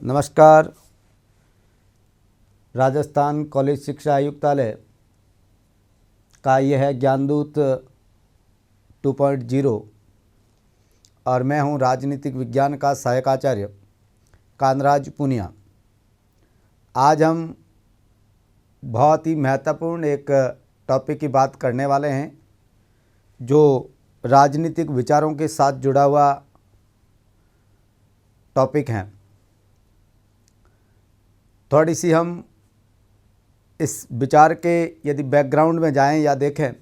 नमस्कार। राजस्थान कॉलेज शिक्षा आयुक्तालय का यह है ज्ञानदूत 2.0 और मैं हूं राजनीतिक विज्ञान का सहायक आचार्य कानराज पुनिया। आज हम बहुत ही महत्वपूर्ण एक टॉपिक की बात करने वाले हैं जो राजनीतिक विचारों के साथ जुड़ा हुआ टॉपिक है। थोड़ी सी हम इस विचार के यदि बैकग्राउंड में जाएं या देखें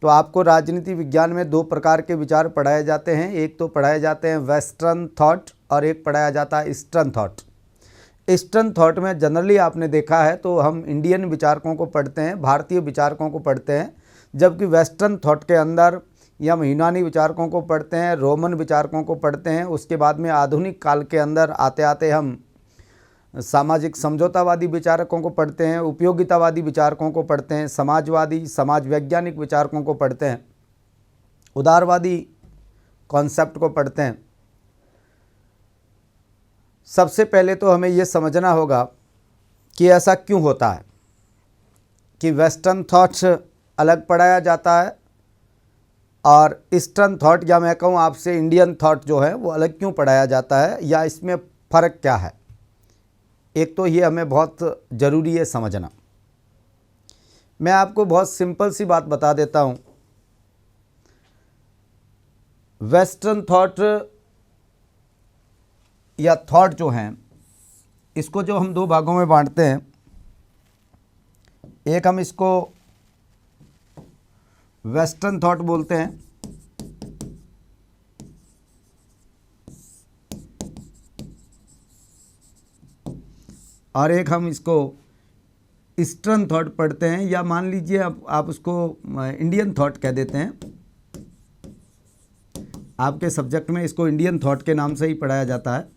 तो आपको राजनीति विज्ञान में दो प्रकार के विचार पढ़ाए जाते हैं। एक तो पढ़ाए जाते हैं वेस्टर्न थॉट और एक पढ़ाया जाता है ईस्टर्न थॉट। ईस्टर्न थॉट में जनरली आपने देखा है तो हम इंडियन विचारकों को पढ़ते हैं, भारतीय विचारकों को पढ़ते हैं, जबकि वेस्टर्न थॉट के अंदर या हम यूनानी विचारकों को पढ़ते हैं, रोमन विचारकों को पढ़ते हैं। उसके बाद में आधुनिक काल के अंदर आते आते हम सामाजिक समझौतावादी विचारकों को पढ़ते हैं, उपयोगितावादी विचारकों को पढ़ते हैं, समाजवादी समाज वैज्ञानिक विचारकों को पढ़ते हैं, उदारवादी कॉन्सेप्ट को पढ़ते हैं। सबसे पहले तो हमें ये समझना होगा कि ऐसा क्यों होता है कि वेस्टर्न थॉट्स अलग पढ़ाया जाता है और ईस्टर्न थॉट या मैं कहूँ आपसे इंडियन थॉट जो है वो अलग क्यों पढ़ाया जाता है, या इसमें फ़र्क क्या है। एक तो ये हमें बहुत ज़रूरी है समझना। मैं आपको बहुत सिंपल सी बात बता देता हूँ। वेस्टर्न थॉट या थॉट जो हैं इसको जो हम दो भागों में बांटते हैं, एक हम इसको वेस्टर्न थॉट बोलते हैं और एक हम इसको ईस्टर्न थॉट पढ़ते हैं, या मान लीजिए आप उसको इंडियन थॉट कह देते हैं। आपके सब्जेक्ट में इसको इंडियन थॉट के नाम से ही पढ़ाया जाता है।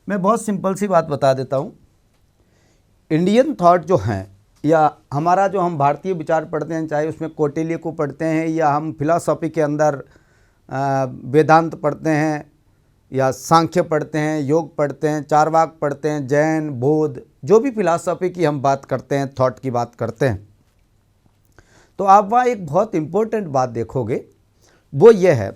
मैं बहुत सिंपल सी बात बता देता हूँ। इंडियन थॉट जो हैं या हमारा जो हम भारतीय विचार पढ़ते हैं, चाहे उसमें कौटिल्य को पढ़ते हैं या हम फिलॉसफी के अंदर वेदांत पढ़ते हैं या सांख्य पढ़ते हैं, योग पढ़ते हैं, चारवाक पढ़ते हैं, जैन बौद्ध जो भी फिलॉसफी की हम बात करते हैं, थॉट की बात करते हैं, तो आप वहाँ एक बहुत इम्पोर्टेंट बात देखोगे। वो ये है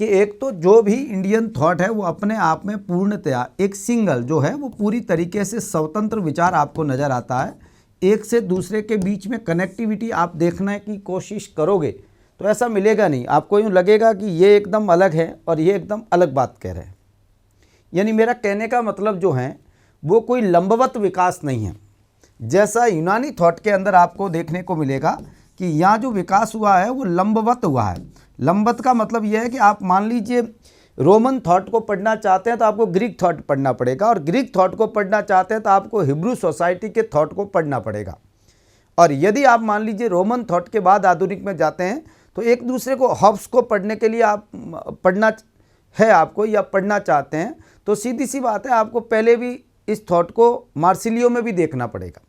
कि एक तो जो भी इंडियन थॉट है वो अपने आप में पूर्णतया एक सिंगल जो है वो पूरी तरीके से स्वतंत्र विचार आपको नज़र आता है। एक से दूसरे के बीच में कनेक्टिविटी आप देखने की कोशिश करोगे तो ऐसा मिलेगा नहीं। आपको यूँ लगेगा कि ये एकदम अलग है और ये एकदम अलग बात कह रहे हैं। यानी मेरा कहने का मतलब जो है वो कोई लंबवत विकास नहीं है। जैसा यूनानी थॉट के अंदर आपको देखने को मिलेगा कि यहाँ जो विकास हुआ है वो लंबवत हुआ है। लंबवत का मतलब यह है कि आप मान लीजिए रोमन थॉट को पढ़ना चाहते हैं तो आपको ग्रीक थॉट पढ़ना पड़ेगा, और ग्रीक थॉट को पढ़ना चाहते हैं तो आपको हिब्रू सोसाइटी के थॉट को पढ़ना पड़ेगा। और यदि आप मान लीजिए रोमन थॉट के बाद आधुनिक में जाते हैं तो एक दूसरे को हॉब्स को पढ़ने के लिए आप पढ़ना है आपको या पढ़ना चाहते हैं तो सीधी सी बात है आपको पहले भी इस थॉट को मार्सिलियो में भी देखना पड़ेगा।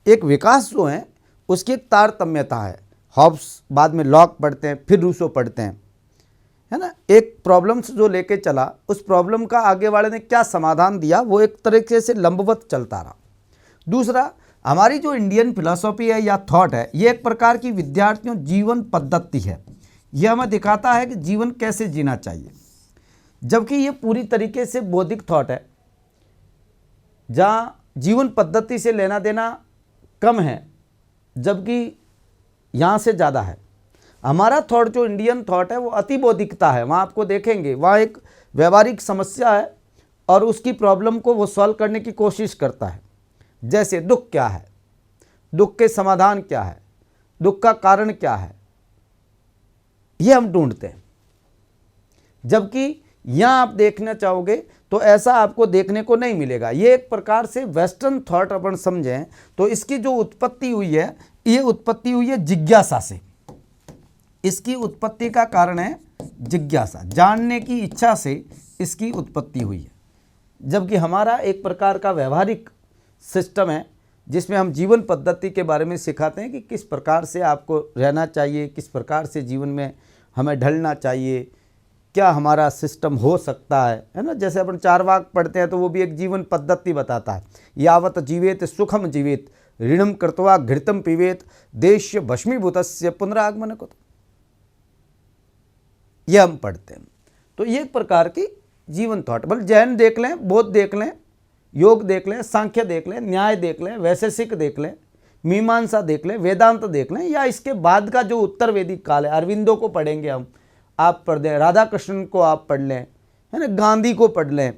एक विकास जो है उसकी एक तारतम्यता है। हॉब्स बाद में लॉक पढ़ते हैं, फिर रूसो पढ़ते हैं, है ना। एक प्रॉब्लम्स जो लेके चला उस प्रॉब्लम का आगे वाले ने क्या समाधान दिया वो एक तरीके से लंबवत चलता रहा। दूसरा, हमारी जो इंडियन फिलॉसफी है या थॉट है ये एक प्रकार की विद्यार्थियों जीवन पद्धति है। यह हमें दिखाता है कि जीवन कैसे जीना चाहिए, जबकि ये पूरी तरीके से बौद्धिक थॉट है जहाँ जीवन पद्धति से लेना देना कम है, जबकि यहाँ से ज़्यादा है। हमारा थॉट जो इंडियन थॉट है वो अति बौद्धिकता है। वहाँ आपको देखेंगे वहाँ एक व्यवहारिक समस्या है और उसकी प्रॉब्लम को वो सॉल्व करने की कोशिश करता है। जैसे दुख क्या है, दुख के समाधान क्या है, दुख का कारण क्या है, ये हम ढूंढते हैं। जबकि यहाँ आप देखना चाहोगे तो ऐसा आपको देखने को नहीं मिलेगा। ये एक प्रकार से वेस्टर्न थॉट अपन समझें तो इसकी जो उत्पत्ति हुई है ये उत्पत्ति हुई है जिज्ञासा से। इसकी उत्पत्ति का कारण है जिज्ञासा, जानने की इच्छा से इसकी उत्पत्ति हुई है। जबकि हमारा एक प्रकार का व्यवहारिक सिस्टम है जिसमें हम जीवन पद्धति के बारे में सिखाते हैं कि किस प्रकार से आपको रहना चाहिए, किस प्रकार से जीवन में हमें ढलना चाहिए, क्या हमारा सिस्टम हो सकता है ना। जैसे अपन चारवाक पढ़ते हैं तो वो भी एक जीवन पद्धति बताता है, यावत जीवेत सुखम जीवेत ऋणम कृत्वा घृतम पीवेत देश्य भस्मीभूतस्य पुनरागमन को, ये हम पढ़ते हैं। तो ये एक प्रकार की जीवन थॉट, बल जैन देख लें, बौद्ध देख लें, योग देख लें, सांख्य देख लें, न्याय देख लें, वैशेषिक देख लें, मीमांसा देख लें, वेदांत देख लें, या इसके बाद का जो उत्तर वैदिक काल है, अरविंदो को पढ़ेंगे हम, आप पढ़ दें, राधा कृष्णन को आप पढ़ लें, है ना, गांधी को पढ़ लें,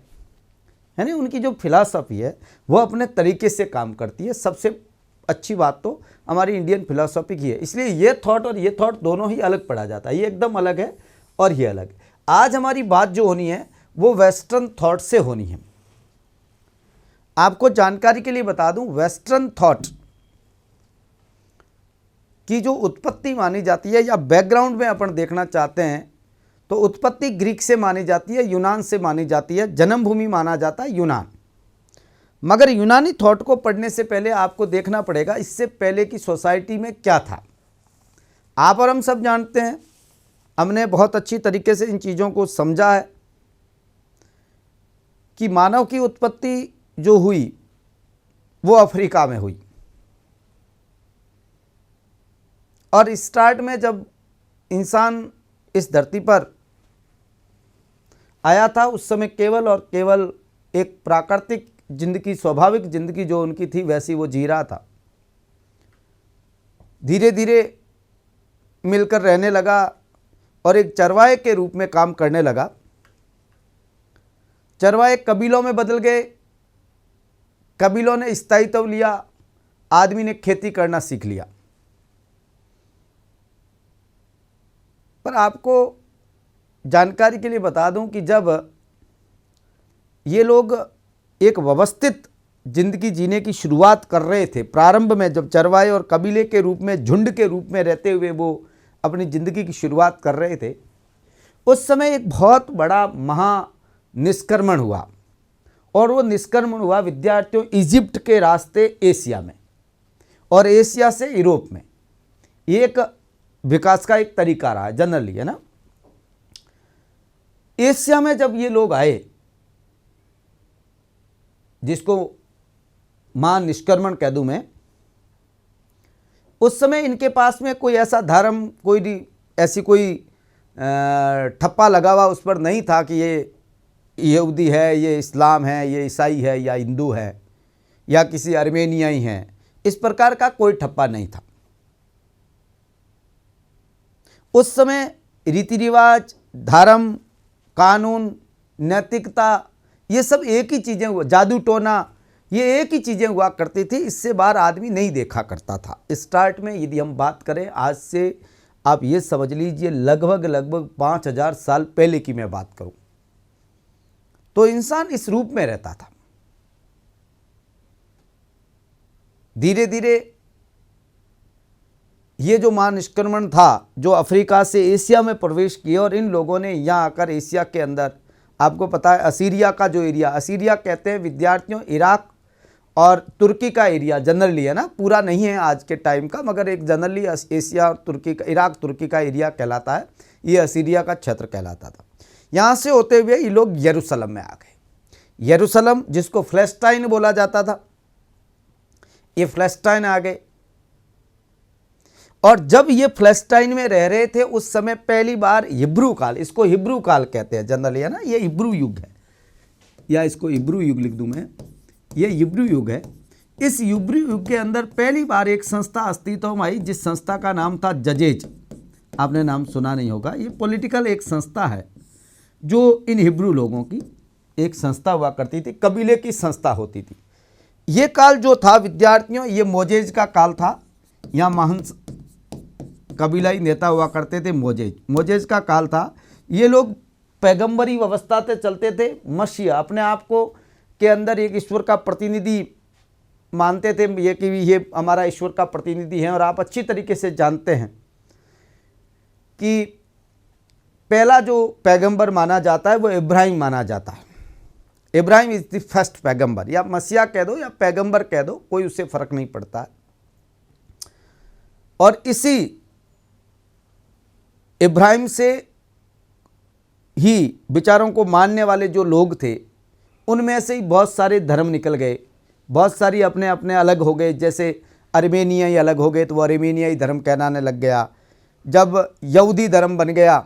है ना, उनकी जो फिलॉसफी है वो अपने तरीके से काम करती है। सबसे अच्छी बात तो हमारी इंडियन फिलॉसफी की है, इसलिए ये थॉट और ये थॉट दोनों ही अलग पढ़ा जाता है, ये एकदम अलग है और ये अलग है। आज हमारी बात जो होनी है वो वेस्टर्न थॉट से होनी है। आपको जानकारी के लिए बता दूं, वेस्टर्न थॉट की जो उत्पत्ति मानी जाती है या बैकग्राउंड में अपन देखना चाहते हैं तो उत्पत्ति ग्रीक से मानी जाती है, यूनान से मानी जाती है, जन्मभूमि माना जाता है यूनान। मगर यूनानी थॉट को पढ़ने से पहले आपको देखना पड़ेगा इससे पहले की सोसाइटी में क्या था। आप और हम सब जानते हैं, हमने बहुत अच्छी तरीके से इन चीज़ों को समझा है कि मानव की उत्पत्ति जो हुई वो अफ्रीका में हुई, और स्टार्ट में जब इंसान इस धरती पर आया था उस समय केवल और केवल एक प्राकृतिक जिंदगी, स्वाभाविक जिंदगी जो उनकी थी वैसी वो जी रहा था। धीरे धीरे मिलकर रहने लगा और एक चरवाहे के रूप में काम करने लगा। चरवाहे कबीलों में बदल गए, कबीलों ने स्थायित्व लिया, आदमी ने खेती करना सीख लिया। पर आपको जानकारी के लिए बता दूं कि जब ये लोग एक व्यवस्थित जिंदगी जीने की शुरुआत कर रहे थे, प्रारंभ में जब चरवाहे और कबीले के रूप में, झुंड के रूप में रहते हुए वो अपनी ज़िंदगी की शुरुआत कर रहे थे, उस समय एक बहुत बड़ा महा निष्क्रमण हुआ, और वो निष्क्रमण हुआ विद्यार्थियों इजिप्ट के रास्ते एशिया में, और एशिया से यूरोप में। ये एक विकास का एक तरीका रहा जनरली, है ना। एशिया में जब ये लोग आए, जिसको महा निष्क्रमण कह दूं मैं, उस समय इनके पास में कोई ऐसा धर्म, कोई ऐसी कोई ठप्पा लगा हुआ उस पर नहीं था कि ये यहूदी है, ये इस्लाम है, ये ईसाई है, या हिंदू है, या किसी अर्मेनियाई हैं, इस प्रकार का कोई ठप्पा नहीं था। उस समय रीति रिवाज, धर्म, कानून, नैतिकता, ये सब एक ही चीज़ें हुआ, जादू टोना, ये एक ही चीज़ें हुआ करती थी, इससे बाहर आदमी नहीं देखा करता था। स्टार्ट में यदि हम बात करें, आज से आप ये समझ लीजिए लगभग 5000 साल पहले की मैं बात करूं, तो इंसान इस रूप में रहता था। धीरे धीरे ये जो महानिष्क्रमण था, जो अफ्रीका से एशिया में प्रवेश किया, और इन लोगों ने यहाँ आकर एशिया के अंदर, आपको पता है असीरिया का जो एरिया, असीरिया कहते हैं विद्यार्थियों इराक और तुर्की का एरिया जनरली, है ना, पूरा नहीं है आज के टाइम का, मगर एक जनरली एशिया और तुर्की का, इराक तुर्की का एरिया कहलाता है, ये असीरिया का क्षेत्र कहलाता था। यहाँ से होते हुए ये लोग यरूशलेम में आ गए। यरूशलेम जिसको फ़लस्तीन बोला जाता था, ये फ़लस्तीन आ गए, और जब ये फ़लस्तीन में रह रहे थे उस समय पहली बार हिब्रू काल, इसको हिब्रू काल कहते हैं जनरली, है ना, ये हिब्रू युग है, या इसको हिब्रू युग लिख दूं मैं, ये हिब्रू युग है। इस हिब्रू युग के अंदर पहली बार एक संस्था अस्तित्व में आई, जिस संस्था का नाम था जजेज। आपने नाम सुना नहीं होगा, ये पॉलिटिकल एक संस्था है जो इन हिब्रू लोगों की एक संस्था हुआ करती थी, कबीले की संस्था होती थी। ये काल जो था विद्यार्थियों, ये मोजेज का काल था। यहाँ महान कबीलाई नेता हुआ करते थे मोजेज का काल था। ये लोग पैगंबरी व्यवस्था से चलते थे, मसीहा अपने आप को के अंदर एक ईश्वर का प्रतिनिधि मानते थे, ये कि ये हमारा ईश्वर का प्रतिनिधि है। और आप अच्छी तरीके से जानते हैं कि पहला जो पैगंबर माना जाता है वो इब्राहिम माना जाता है। इब्राहिम इज़ द फर्स्ट पैगंबर, या मसीहा कह दो या पैगंबर कह दो, कोई उससे फ़र्क नहीं पड़ता है। और इसी इब्राहिम से ही विचारों को मानने वाले जो लोग थे उनमें से ही बहुत सारे धर्म निकल गए, बहुत सारी अपने अपने अलग हो गए। जैसे अर्मेनियाई अलग हो गए तो वो अर्मेनियाई धर्म कहलाने लग गया। जब यहूदी धर्म बन गया,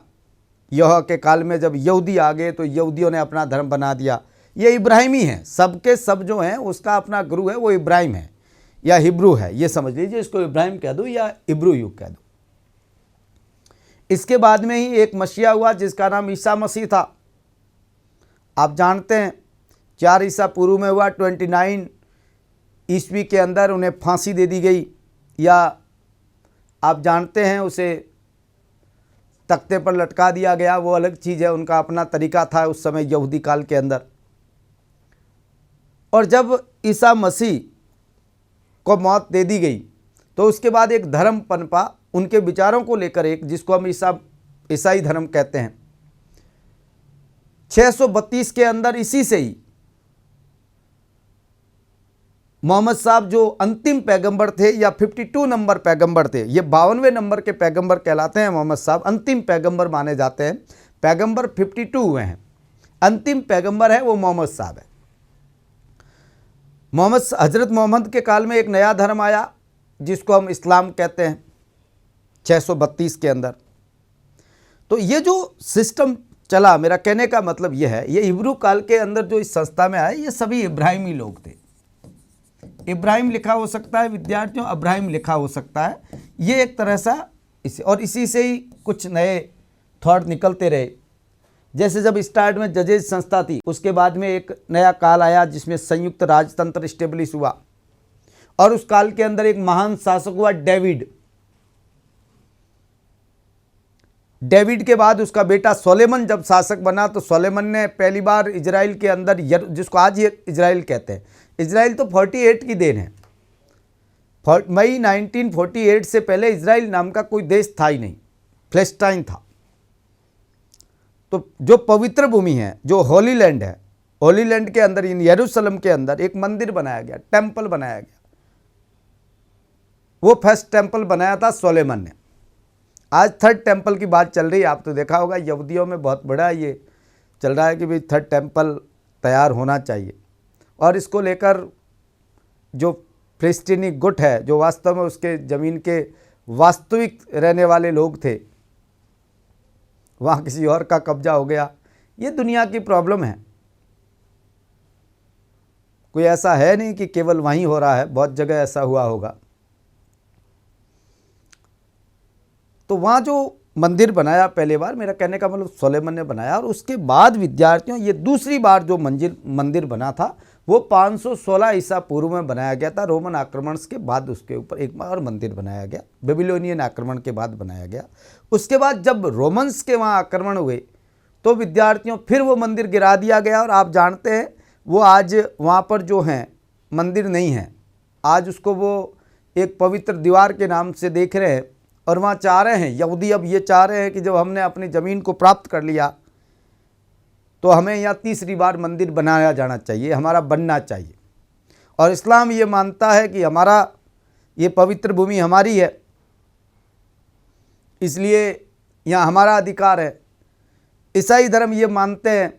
यह के काल में जब यहूदी आ गए तो यहूदियों ने अपना धर्म बना दिया। ये इब्राहिमी है, सबके सब जो हैं उसका अपना गुरु है, वो इब्राहिम है या हिब्रू है, ये समझ लीजिए। इसको इब्राहिम कह दो या इब्रू युग कह दो। इसके बाद में ही एक मसीहा हुआ जिसका नाम ईसा मसीह था। आप जानते हैं 4 ईसा पूर्व में हुआ, 29 ईस्वी के अंदर उन्हें फांसी दे दी गई, या आप जानते हैं उसे तख्ते पर लटका दिया गया। वो अलग चीज़ है, उनका अपना तरीका था उस समय यहूदी काल के अंदर। और जब ईसा मसीह को मौत दे दी गई तो उसके बाद एक धर्म पनपा उनके विचारों को लेकर, एक जिसको हम ईसाई धर्म कहते हैं। 632 के अंदर इसी से ही मोहम्मद साहब जो अंतिम पैगंबर थे या 52 नंबर पैगंबर थे, ये 52वें नंबर के पैगंबर कहलाते हैं। मोहम्मद साहब अंतिम पैगंबर माने जाते हैं। पैगंबर 52 हुए हैं, अंतिम पैगंबर है वो मोहम्मद साहब है। हजरत मोहम्मद के काल में एक नया धर्म आया जिसको हम इस्लाम कहते हैं 632 के अंदर। तो ये जो सिस्टम चला, मेरा कहने का मतलब ये है, ये हिब्रू काल के अंदर जो इस संस्था में आए ये सभी इब्राहिमी लोग थे। इब्राहिम लिखा हो सकता है विद्यार्थियों, अब्राहिम लिखा हो सकता है, ये एक तरह सा इसी से ही कुछ नए थॉट निकलते रहे। जैसे जब स्टार्ट में जजेज संस्था थी, उसके बाद में एक नया काल आया जिसमें संयुक्त राजतंत्र स्टेब्लिश हुआ, और उस काल के अंदर एक महान शासक हुआ डेविड के बाद उसका बेटा सोलेमन जब शासक बना तो सोलेमन ने पहली बार इजराइल के अंदर, जिसको आज ये इजराइल कहते हैं, इजराइल तो 48 की देन है। मई 1948 से पहले इजराइल नाम का कोई देश था ही नहीं, फिलिस्तीन था। तो जो पवित्र भूमि है, जो होली लैंड है, होली लैंड के अंदर इन यरूशलेम के अंदर एक मंदिर बनाया गया, टेंपल बनाया गया। वो फर्स्ट टेंपल बनाया था सोलेमन ने। आज थर्ड टेंपल की बात चल रही है, आप तो देखा होगा यहूदियों में बहुत बड़ा ये चल रहा है कि भाई थर्ड टेंपल तैयार होना चाहिए। और इसको लेकर जो फिलिस्तीनी गुट है, जो वास्तव में उसके ज़मीन के वास्तविक रहने वाले लोग थे, वहाँ किसी और का कब्जा हो गया। ये दुनिया की प्रॉब्लम है, कोई ऐसा है नहीं कि केवल वहीं हो रहा है, बहुत जगह ऐसा हुआ होगा। तो वहाँ जो मंदिर बनाया पहले बार, मेरा कहने का मतलब सोलेमन ने बनाया, और उसके बाद विद्यार्थियों ये दूसरी बार जो मंदिर बना था वो 516 ईसा पूर्व में बनाया गया था। रोमन आक्रमण के बाद उसके ऊपर एक बार और मंदिर बनाया गया, बेबीलोनियन आक्रमण के बाद बनाया गया। उसके बाद जब रोमन्स के वहाँ आक्रमण हुए तो विद्यार्थियों फिर वो मंदिर गिरा दिया गया। और आप जानते हैं वो आज वहाँ पर जो हैं मंदिर नहीं है, आज उसको वो एक पवित्र दीवार के नाम से देख रहे हैं। और वहाँ चाह रहे हैं यहूदी, अब ये चाह रहे हैं कि जब हमने अपनी ज़मीन को प्राप्त कर लिया तो हमें यहाँ तीसरी बार मंदिर बनाया जाना चाहिए, हमारा बनना चाहिए। और इस्लाम ये मानता है कि हमारा ये पवित्र भूमि हमारी है, इसलिए यहाँ हमारा अधिकार है। ईसाई धर्म ये मानते हैं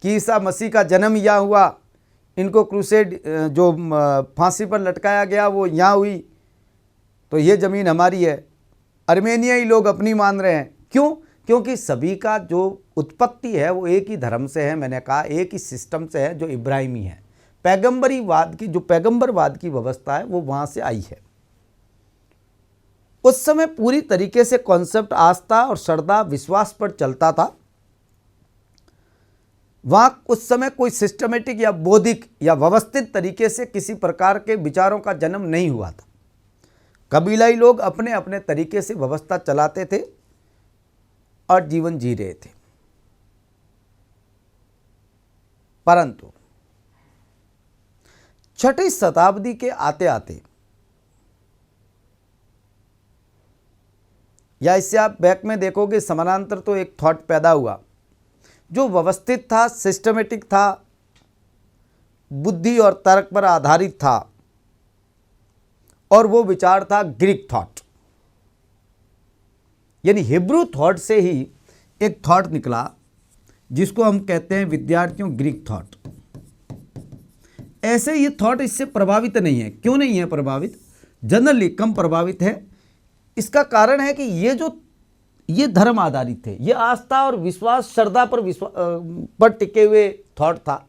कि ईसा मसीह का जन्म यहाँ हुआ, इनको क्रूसेड जो फांसी पर लटकाया गया वो यहाँ हुई, तो ये ज़मीन हमारी है। अर्मेनियाई लोग अपनी मान रहे हैं, क्यों? क्योंकि सभी का जो उत्पत्ति है वो एक ही धर्म से है, मैंने कहा एक ही सिस्टम से है जो इब्राहिमी है। पैगंबरीवाद की जो पैगंबरवाद की व्यवस्था है वो वहाँ से आई है। उस समय पूरी तरीके से कॉन्सेप्ट आस्था और श्रद्धा विश्वास पर चलता था। वहाँ उस समय कोई सिस्टमेटिक या बौद्धिक या व्यवस्थित तरीके से किसी प्रकार के विचारों का जन्म नहीं हुआ था। कबीलाई लोग अपने अपने तरीके से व्यवस्था चलाते थे और जीवन जी रहे थे। परंतु 6वीं शताब्दी के आते आते, या इससे आप बैक में देखोगे समानांतर, तो एक थॉट पैदा हुआ जो व्यवस्थित था, सिस्टमेटिक था, बुद्धि और तर्क पर आधारित था, और वो विचार था ग्रीक थॉट। यानी हिब्रू थॉट से ही एक थॉट निकला जिसको हम कहते हैं विद्यार्थियों ग्रीक थॉट। ऐसे ये थॉट इससे प्रभावित नहीं है। क्यों नहीं है प्रभावित? जनरली कम प्रभावित है। इसका कारण है कि ये धर्म आधारित थे, ये आस्था और विश्वास, श्रद्धा पर टिके हुए थॉट था।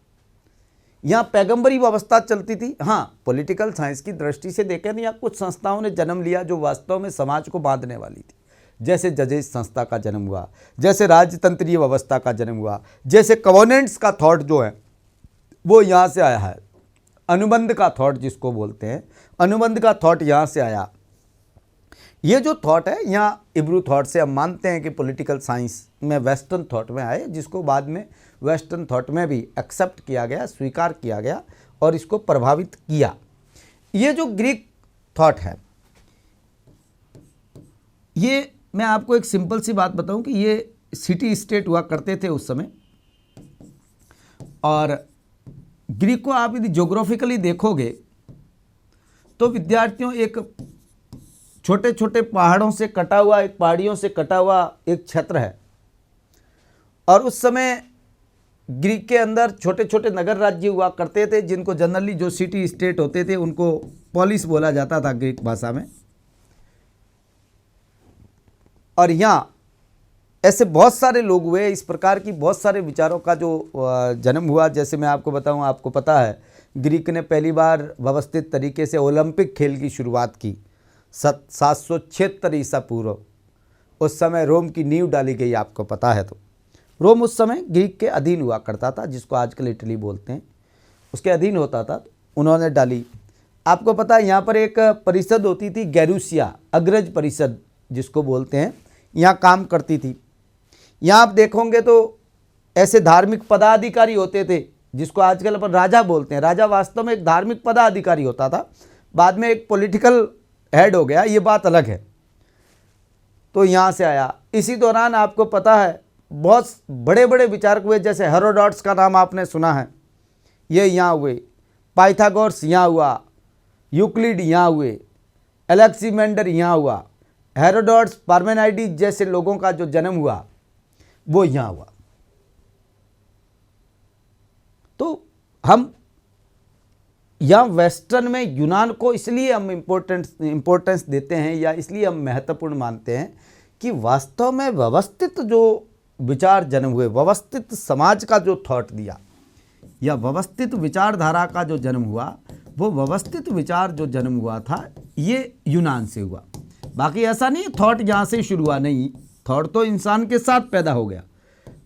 यहाँ पैगंबरी व्यवस्था चलती थी। हाँ, पॉलिटिकल साइंस की दृष्टि से देखें तो यहाँ कुछ संस्थाओं ने जन्म लिया जो वास्तव में समाज को बांधने वाली थी। जैसे जजेस संस्था का जन्म हुआ, जैसे राजतंत्रीय व्यवस्था का जन्म हुआ, जैसे कवर्नेंट्स का थॉट जो है वो यहाँ से आया है। अनुबंध का थॉट जिसको बोलते हैं, अनुबंध का थॉट यहाँ से आया। ये जो थॉट है यहाँ इब्रू थॉट से हम मानते हैं कि पॉलिटिकल साइंस में वेस्टर्न थॉट में आए, जिसको बाद में वेस्टर्न थॉट में भी एक्सेप्ट किया गया, स्वीकार किया गया और इसको प्रभावित किया। ये जो ग्रीक थॉट है, ये मैं आपको एक सिंपल सी बात बताऊं कि ये सिटी स्टेट हुआ करते थे उस समय। और ग्रीक को आप यदि ज्योग्राफिकली देखोगे तो विद्यार्थियों एक छोटे छोटे पहाड़ों से कटा हुआ, एक पहाड़ियों से कटा हुआ एक क्षेत्र है। और उस समय ग्रीक के अंदर छोटे छोटे नगर राज्य हुआ करते थे, जिनको जनरली जो सिटी स्टेट होते थे उनको पोलिस बोला जाता था ग्रीक भाषा में। और यहाँ ऐसे बहुत सारे लोग हुए, इस प्रकार की बहुत सारे विचारों का जो जन्म हुआ। जैसे मैं आपको बताऊं, आपको पता है ग्रीक ने पहली बार व्यवस्थित तरीके से ओलंपिक खेल की शुरुआत की 776 ईसा पूर्व। उस समय रोम की नींव डाली गई, आपको पता है। तो रोम उस समय ग्रीक के अधीन हुआ करता था, जिसको आजकल इटली बोलते हैं, उसके अधीन होता था। उन्होंने डाली। आपको पता है यहाँ पर एक परिषद होती थी गैरुसिया, अग्रज परिषद जिसको बोलते हैं, यहाँ काम करती थी। यहाँ आप देखोगे तो ऐसे धार्मिक पदाधिकारी होते थे जिसको आजकल अपन राजा बोलते हैं। राजा वास्तव में एक धार्मिक पदाधिकारी होता था, बाद में एक पॉलिटिकल हेड हो गया, ये बात अलग है। तो यहाँ से आया। इसी दौरान आपको पता है बहुत बड़े बड़े विचारक हुए, जैसे हेरोडोटस का नाम आपने सुना है, ये यहाँ हुए। पाइथागोरस यहाँ हुआ, यूक्लिड यहाँ हुए, एलेक्सीमेंडर यहाँ हुआ। हेरोडोटस, पार्मेनाइडिस जैसे लोगों का जो जन्म हुआ वो यहाँ हुआ। तो हम यहाँ वेस्टर्न में यूनान को इसलिए हम इम्पोर्टेंस देते हैं या इसलिए हम महत्वपूर्ण मानते हैं कि वास्तव में व्यवस्थित जो विचार जन्म हुए, व्यवस्थित समाज का जो थॉट दिया या व्यवस्थित विचारधारा का जो जन्म हुआ, वो व्यवस्थित विचार जो जन्म हुआ था ये यूनान से हुआ। बाकी ऐसा नहीं थॉट यहाँ से शुरू हुआ, नहीं, थॉट तो इंसान के साथ पैदा हो गया,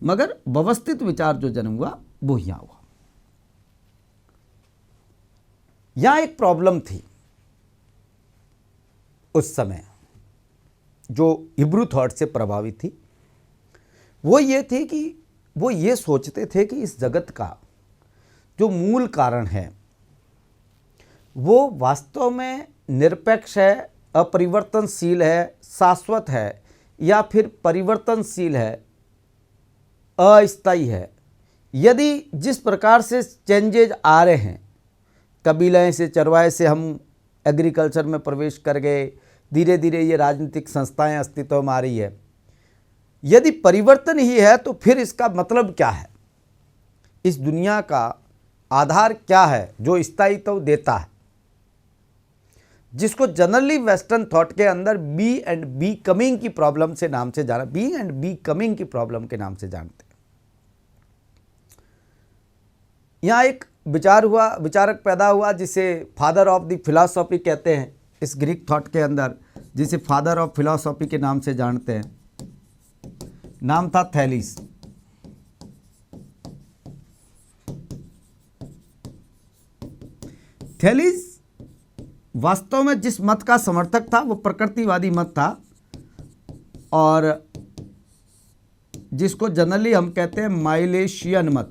मगर व्यवस्थित विचार जो जन्म हुआ वो यहाँ हुआ। यहाँ एक प्रॉब्लम थी उस समय जो हिब्रू थॉट से प्रभावित थी, वो ये थी कि वो ये सोचते थे कि इस जगत का जो मूल कारण है वो वास्तव में निरपेक्ष है, अपरिवर्तनशील है, शाश्वत है, या फिर परिवर्तनशील है, अस्थायी है। यदि जिस प्रकार से चेंजेज आ रहे हैं, कबीले से, चरवाहे से हम एग्रीकल्चर में प्रवेश कर गए, धीरे धीरे ये राजनीतिक संस्थाएं अस्तित्व में आ रही है, यदि परिवर्तन ही है तो फिर इसका मतलब क्या है? इस दुनिया का आधार क्या है जो स्थायित्व देता है, जिसको जनरली वेस्टर्न थॉट के अंदर बी एंड बी कमिंग की प्रॉब्लम से नाम से जाना, बी एंड बी कमिंग की प्रॉब्लम के नाम से जानते हैं। यहाँ एक विचार हुआ, विचारक पैदा हुआ जिसे फादर ऑफ द फिलॉसफी कहते हैं इस ग्रीक थॉट के अंदर, जिसे फादर ऑफ फिलॉसफी के नाम से जानते हैं। नाम था थैलीस। थैलीस वास्तव में जिस मत का समर्थक था वो प्रकृतिवादी मत था, और जिसको जनरली हम कहते हैं माइलेशियन मत,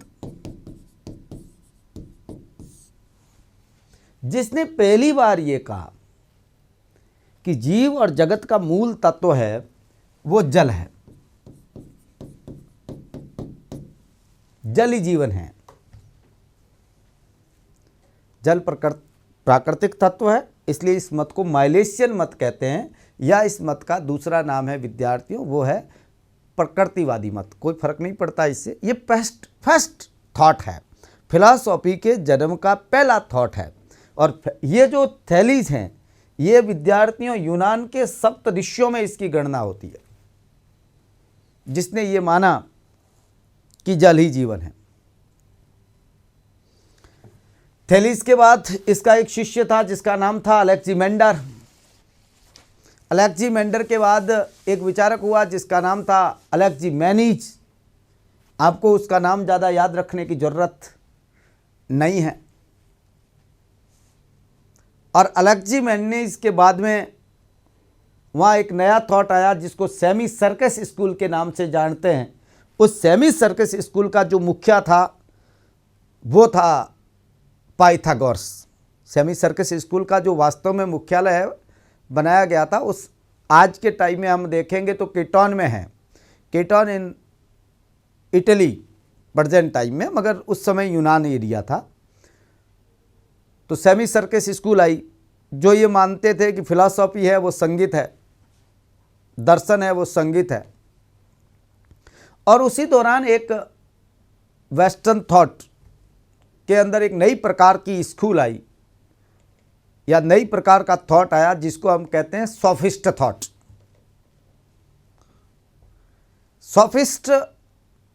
जिसने पहली बार ये कहा कि जीव और जगत का मूल तत्व है वो जल है, जल ही जीवन है। जल प्राकृतिक तत्व है, इसलिए इस मत को माइलेशियन मत कहते हैं, या इस मत का दूसरा नाम है विद्यार्थियों, वो है प्रकृतिवादी मत, कोई फर्क नहीं पड़ता इससे। ये फर्स्ट थॉट है, फिलॉसफी के जन्म का पहला थॉट है। और ये जो थैलीज हैं, ये विद्यार्थियों यूनान के सप्त ऋषियों में इसकी गणना होती है, जिसने ये माना कि जल ही जीवन है। थैलीस के बाद इसका एक शिष्य था जिसका नाम था अलेक्जेंडर। अलेक्जेंडर के बाद एक विचारक हुआ जिसका नाम था अलेक्जीमेनीज। आपको उसका नाम ज़्यादा याद रखने की ज़रूरत नहीं है। और अलेक्जीमेनीज के बाद में वहाँ एक नया थॉट आया जिसको सेमी सर्कस स्कूल के नाम से जानते हैं। उस सेमी सर्कस स्कूल का जो मुखिया था वो था पाइथागोरस। सेमी सर्कस स्कूल का जो वास्तव में मुख्यालय है बनाया गया था, उस आज के टाइम में हम देखेंगे तो कीटोन में है, ketone in Italy present time में, मगर उस समय यूनान एरिया था। तो सेमी सर्कस स्कूल आई जो ये मानते थे कि फिलॉसफी है वो संगीत है, दर्शन है वो संगीत है। और उसी दौरान एक वेस्टर्न थॉट के अंदर एक नई प्रकार की स्कूल आई या नई प्रकार का थॉट आया जिसको हम कहते हैं सोफिस्ट थॉट। सोफिस्ट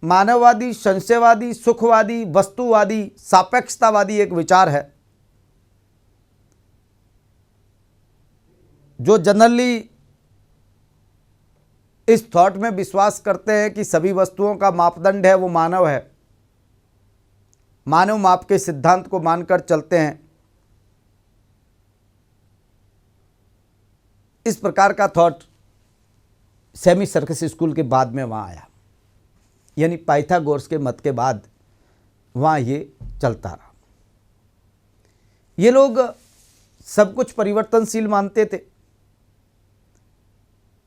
मानववादी, संशयवादी, सुखवादी, वस्तुवादी, सापेक्षतावादी एक विचार है जो जनरली इस थॉट में विश्वास करते हैं कि सभी वस्तुओं का मापदंड है वो मानव है, मानव माप के सिद्धांत को मानकर चलते हैं। इस प्रकार का थॉट सेमी सर्कस स्कूल के बाद में वहाँ आया, यानी पाइथागोरस के मत के बाद वहाँ ये चलता रहा। ये लोग सब कुछ परिवर्तनशील मानते थे,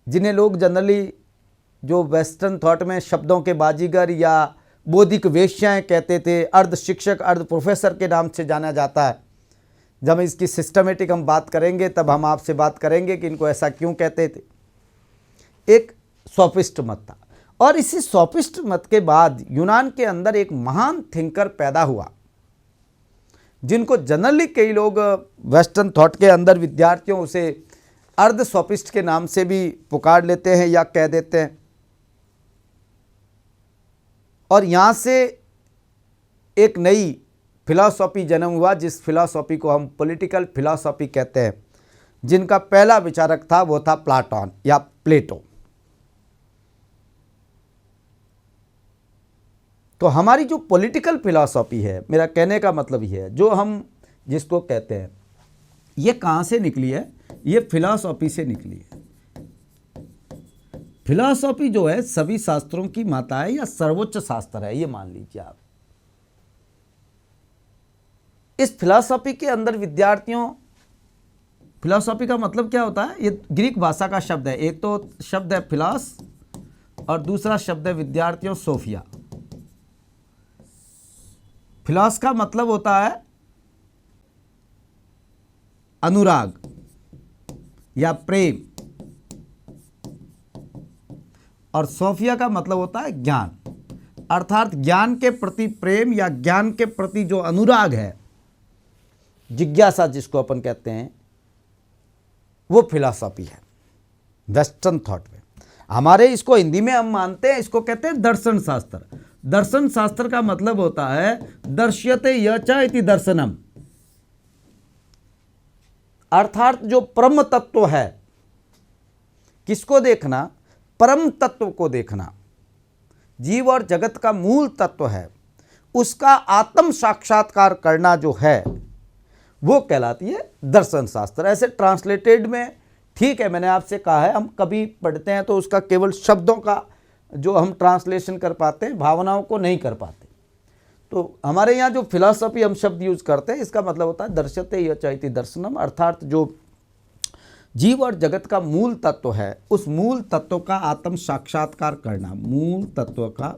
जिन्हें लोग जनरली जो वेस्टर्न थॉट में शब्दों के बाजीगर या बौद्धिक वेश्याएं कहते थे, अर्ध शिक्षक अर्ध प्रोफेसर के नाम से जाना जाता है। जब इसकी सिस्टमेटिक हम बात करेंगे तब हम आपसे बात करेंगे कि इनको ऐसा क्यों कहते थे। एक सोफिस्ट मत था। और इसी सोफिस्ट मत के बाद यूनान के अंदर एक महान थिंकर पैदा हुआ जिनको जनरली कई लोग वेस्टर्न थॉट के अंदर विद्यार्थियों उसे अर्ध सोफिस्ट के नाम से भी पुकार लेते हैं या कह देते हैं। और यहाँ से एक नई फिलॉसफी जन्म हुआ जिस फिलॉसफी को हम पॉलिटिकल फिलॉसफी कहते हैं, जिनका पहला विचारक था वो था प्लाटोन या प्लेटो। तो हमारी जो पॉलिटिकल फिलॉसफी है, मेरा कहने का मतलब ये है, जो हम जिसको कहते हैं, ये कहाँ से निकली है? ये फिलॉसफी से निकली है। फिलॉसफी जो है सभी शास्त्रों की माता है या सर्वोच्च शास्त्र है, ये मान लीजिए आप। इस फिलॉसफी के अंदर विद्यार्थियों, फिलॉसफी का मतलब क्या होता है? ये ग्रीक भाषा का शब्द है। एक तो शब्द है फिलॉस और दूसरा शब्द है विद्यार्थियों सोफिया। फिलॉस का मतलब होता है अनुराग या प्रेम, और सोफिया का मतलब होता है ज्ञान, अर्थात ज्ञान के प्रति प्रेम या ज्ञान के प्रति जो अनुराग है, जिज्ञासा जिसको अपन कहते हैं, वो फिलॉसफी है वेस्टर्न थॉट में। हमारे इसको हिंदी में हम मानते हैं, इसको कहते हैं दर्शन शास्त्र। दर्शन शास्त्र का मतलब होता है दर्श्यते यच इति दर्शनम, अर्थात जो परम तत्व है, किसको देखना? परम तत्व को देखना। जीव और जगत का मूल तत्व है, उसका आत्म साक्षात्कार करना जो है वो कहलाती है दर्शन शास्त्र। ऐसे ट्रांसलेटेड में ठीक है, मैंने आपसे कहा है, हम कभी पढ़ते हैं तो उसका केवल शब्दों का जो हम ट्रांसलेशन कर पाते हैं, भावनाओं को नहीं कर पाते। तो हमारे यहाँ जो फिलॉसफी हम शब्द यूज करते हैं, इसका मतलब होता है दर्श्यते यच इति दर्शनम, अर्थात जो जीव और जगत का मूल तत्व है, उस मूल तत्व का आत्म साक्षात्कार करना। मूल तत्व का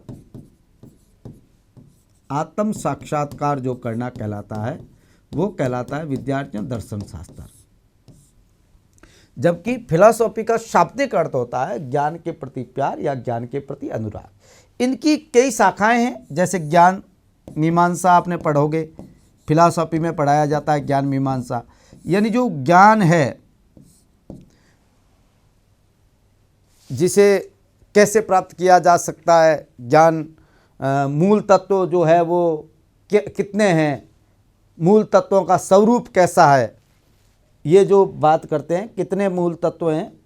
आत्म साक्षात्कार जो करना कहलाता है, वो कहलाता है विद्यार्थियों दर्शन शास्त्र। जबकि फिलॉसफी का शाब्दिक अर्थ होता है ज्ञान के प्रति प्यार या ज्ञान के प्रति अनुराग। इनकी कई शाखाएं हैं, जैसे ज्ञान मीमांसा आपने पढ़ोगे, फिलॉसफी में पढ़ाया जाता है ज्ञान मीमांसा, यानी जो ज्ञान है जिसे कैसे प्राप्त किया जा सकता है, ज्ञान मूल तत्व जो है वो कितने हैं, मूल तत्वों का स्वरूप कैसा है, ये जो बात करते हैं कितने मूल तत्व हैं,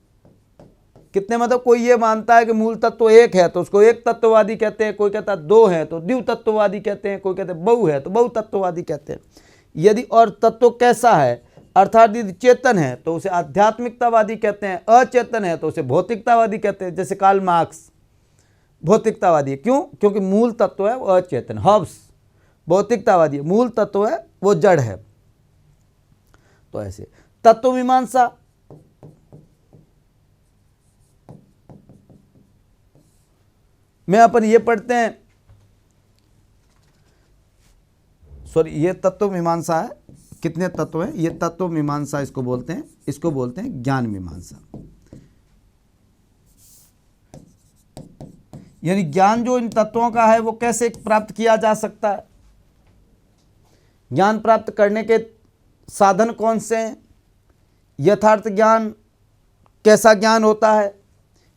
कितने मतलब कोई ये मानता है कि मूल तत्व एक है तो उसको एक तत्ववादी कहते हैं, कोई कहता है दो है तो द्वि तत्ववादी कहते हैं, कोई कहते हैं बहु है तो बहु तत्ववादी कहते हैं। यदि और तत्व कैसा है अर्थात यदि चेतन है तो उसे आध्यात्मिकतावादी कहते हैं, अचेतन है तो उसे भौतिकतावादी कहते हैं। जैसे कार्ल मार्क्स भौतिकतावादी है, क्यों? क्योंकि मूल तत्व है वो अचेतन। हॉब्स भौतिकतावादी है, मूल तत्व है वो जड़ है। तो ऐसे तत्व मीमांसा में अपन ये पढ़ते हैं, सॉरी ये तत्व मीमांसा है, कितने तत्व हैं, ये तत्व मीमांसा इसको बोलते हैं, इसको बोलते हैं ज्ञान मीमांसा। यानी ज्ञान जो इन तत्वों का है वो कैसे प्राप्त किया जा सकता है, ज्ञान प्राप्त करने के साधन कौन से हैं, यथार्थ ज्ञान कैसा ज्ञान होता है,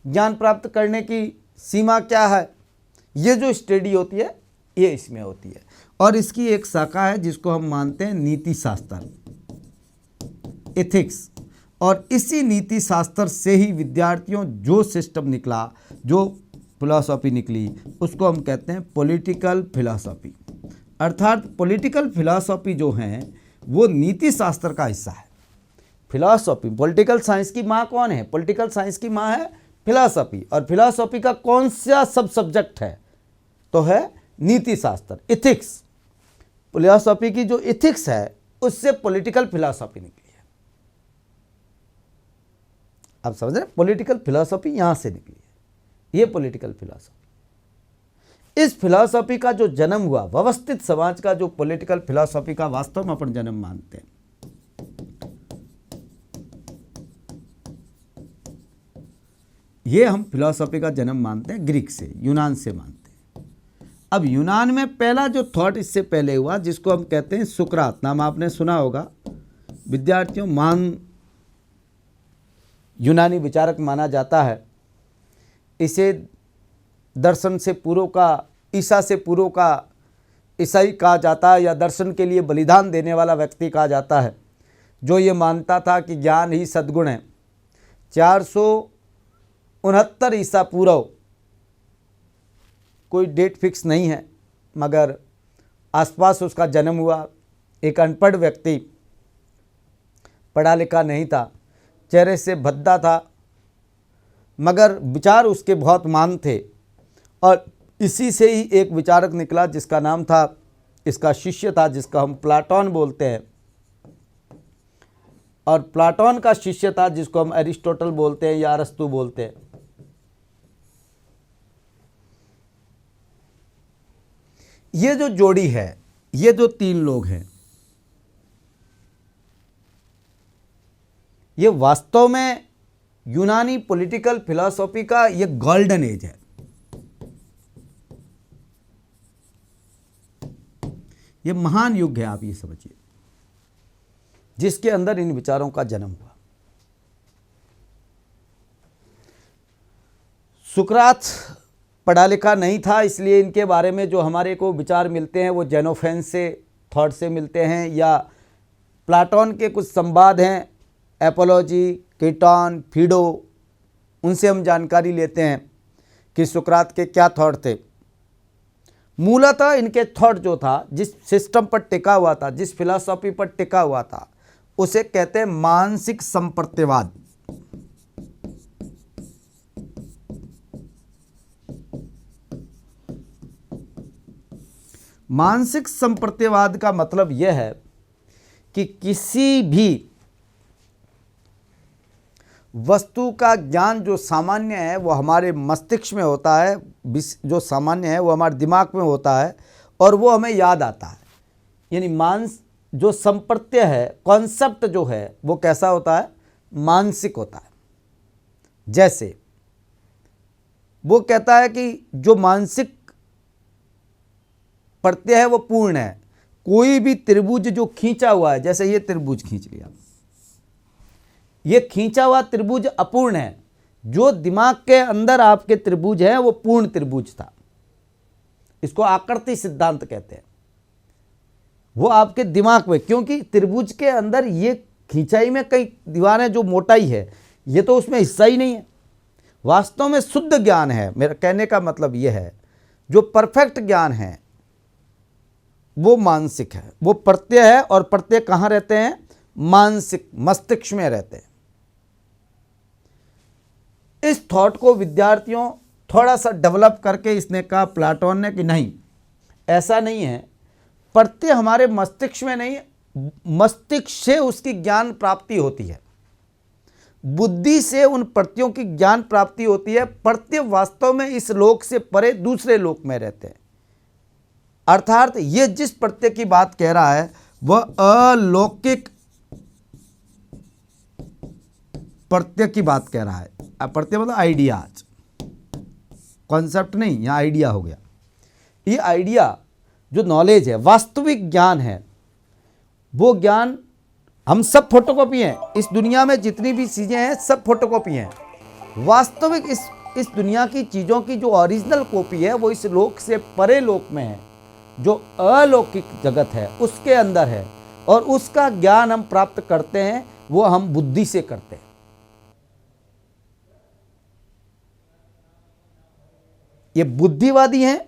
ज्ञान प्राप्त करने की सीमा क्या है, ये जो स्टडी होती है ये इसमें होती है। और इसकी एक शाखा है जिसको हम मानते हैं नीति शास्त्र, एथिक्स। और इसी नीति शास्त्र से ही विद्यार्थियों जो सिस्टम निकला, जो फिलॉसफी निकली, उसको हम कहते हैं पॉलिटिकल फिलॉसफी। अर्थात पॉलिटिकल फिलॉसफी जो है वो नीति शास्त्र का हिस्सा है। फिलॉसफी, पॉलिटिकल साइंस की माँ कौन है? पॉलिटिकल साइंस की माँ है फिलॉसफी। और फिलॉसफी का कौन सा सब सब्जेक्ट है? तो है नीति शास्त्र, इथिक्स। फिलॉसफी की जो इथिक्स है उससे पॉलिटिकल फिलॉसफी निकली है। आप समझ रहे हैं, पॉलिटिकल फिलॉसफी यहां से निकली है, ये पॉलिटिकल फिलॉसफी। इस फिलॉसफी का जो जन्म हुआ, व्यवस्थित समाज का जो पॉलिटिकल फिलॉसफी का वास्तव में अपन जन्म मानते हैं, ये हम फिलॉसफी का जन्म मानते हैं ग्रीक से, यूनान से मानते हैं। अब यूनान में पहला जो थॉट इससे पहले हुआ जिसको हम कहते हैं सुकरात, नाम आपने सुना होगा विद्यार्थियों, महान यूनानी विचारक माना जाता है। इसे दर्शन से पूर्व का, ईसा से पूर्व का ईसाई कहा जाता है, या दर्शन के लिए बलिदान देने वाला व्यक्ति कहा जाता है, जो ये मानता था कि ज्ञान ही सद्गुण है। 469 ईसा पूर्व, कोई डेट फिक्स नहीं है, मगर आसपास उसका जन्म हुआ। एक अनपढ़ व्यक्ति, पढ़ा लिखा नहीं था, चेहरे से भद्दा था, मगर विचार उसके बहुत मान थे। और इसी से ही एक विचारक निकला जिसका नाम था, इसका शिष्य था, जिसका हम प्लाटोन बोलते हैं। और प्लाटोन का शिष्य था जिसको हम एरिस्टोटल बोलते हैं या अरस्तु बोलते हैं। ये जो जोड़ी है, ये जो तीन लोग हैं, ये वास्तव में यूनानी पॉलिटिकल फिलॉसफी का ये गोल्डन एज है। ये महान युग है, आप ये समझिए, जिसके अंदर इन विचारों का जन्म हुआ। सुकरात पढ़ा लिखा नहीं था, इसलिए इनके बारे में जो हमारे को विचार मिलते हैं वो जेनोफेंस से, थॉट से मिलते हैं, या प्लाटोन के कुछ संवाद हैं, एपोलॉजी, कीटॉन, फीडो, उनसे हम जानकारी लेते हैं कि सुकरात के क्या थॉट थे। मूलतः इनके थॉट जो था, जिस सिस्टम पर टिका हुआ था, जिस फिलॉसफी पर टिका हुआ था, उसे कहते हैं मानसिक संप्रत्यवाद। मानसिक संप्रत्यवाद का मतलब यह है कि किसी भी वस्तु का ज्ञान जो सामान्य है वो हमारे मस्तिष्क में होता है, जो सामान्य है वो हमारे दिमाग में होता है और वो हमें याद आता है। यानी जो संप्रत्यय है, कॉन्सेप्ट जो है वो कैसा होता है, मानसिक होता है। जैसे वो कहता है कि जो मानसिक प्रत्यय है वो पूर्ण है। कोई भी त्रिभुज जो खींचा हुआ है, जैसे ये त्रिभुज खींच लिया, ये खींचा हुआ त्रिभुज अपूर्ण है। जो दिमाग के अंदर आपके त्रिभुज है वो पूर्ण त्रिभुज था। इसको आकृति सिद्धांत कहते हैं। वो आपके दिमाग में, क्योंकि त्रिभुज के अंदर ये खिंचाई में कई दीवारें जो मोटाई है, ये तो उसमें हिस्सा ही नहीं है। वास्तव में शुद्ध ज्ञान है। मेरा कहने का मतलब यह है, जो परफेक्ट ज्ञान है वो मानसिक है, वो प्रत्यय है। और प्रत्यय कहाँ रहते हैं? मानसिक मस्तिष्क में रहते हैं। इस थॉट को विद्यार्थियों थोड़ा सा डेवलप करके इसने कहा प्लाटोन ने कि नहीं, ऐसा नहीं है। प्रत्यय हमारे मस्तिष्क में नहीं, मस्तिष्क से उसकी ज्ञान प्राप्ति होती है, बुद्धि से उन प्रत्ययों की ज्ञान प्राप्ति होती है। प्रत्यय वास्तव में इस लोक से परे दूसरे लोक में रहते हैं। अर्थात ये जिस प्रत्यय की बात कह रहा है वह अलौकिक प्रत्यय की बात कह रहा है। प्रत्यय मतलब आइडियाज, कॉन्सेप्ट नहीं, यहाँ आइडिया हो गया। ये आइडिया जो नॉलेज है, वास्तविक ज्ञान है, वो ज्ञान हम सब फोटोकॉपी हैं। इस दुनिया में जितनी भी चीज़ें हैं सब फोटोकॉपी हैं। वास्तविक इस दुनिया की चीज़ों की जो ओरिजिनल कॉपी है वो इस लोक से परे लोक में है, जो अलौकिक जगत है उसके अंदर है। और उसका ज्ञान हम प्राप्त करते हैं, वो हम बुद्धि से करते हैं। ये बुद्धिवादी हैं,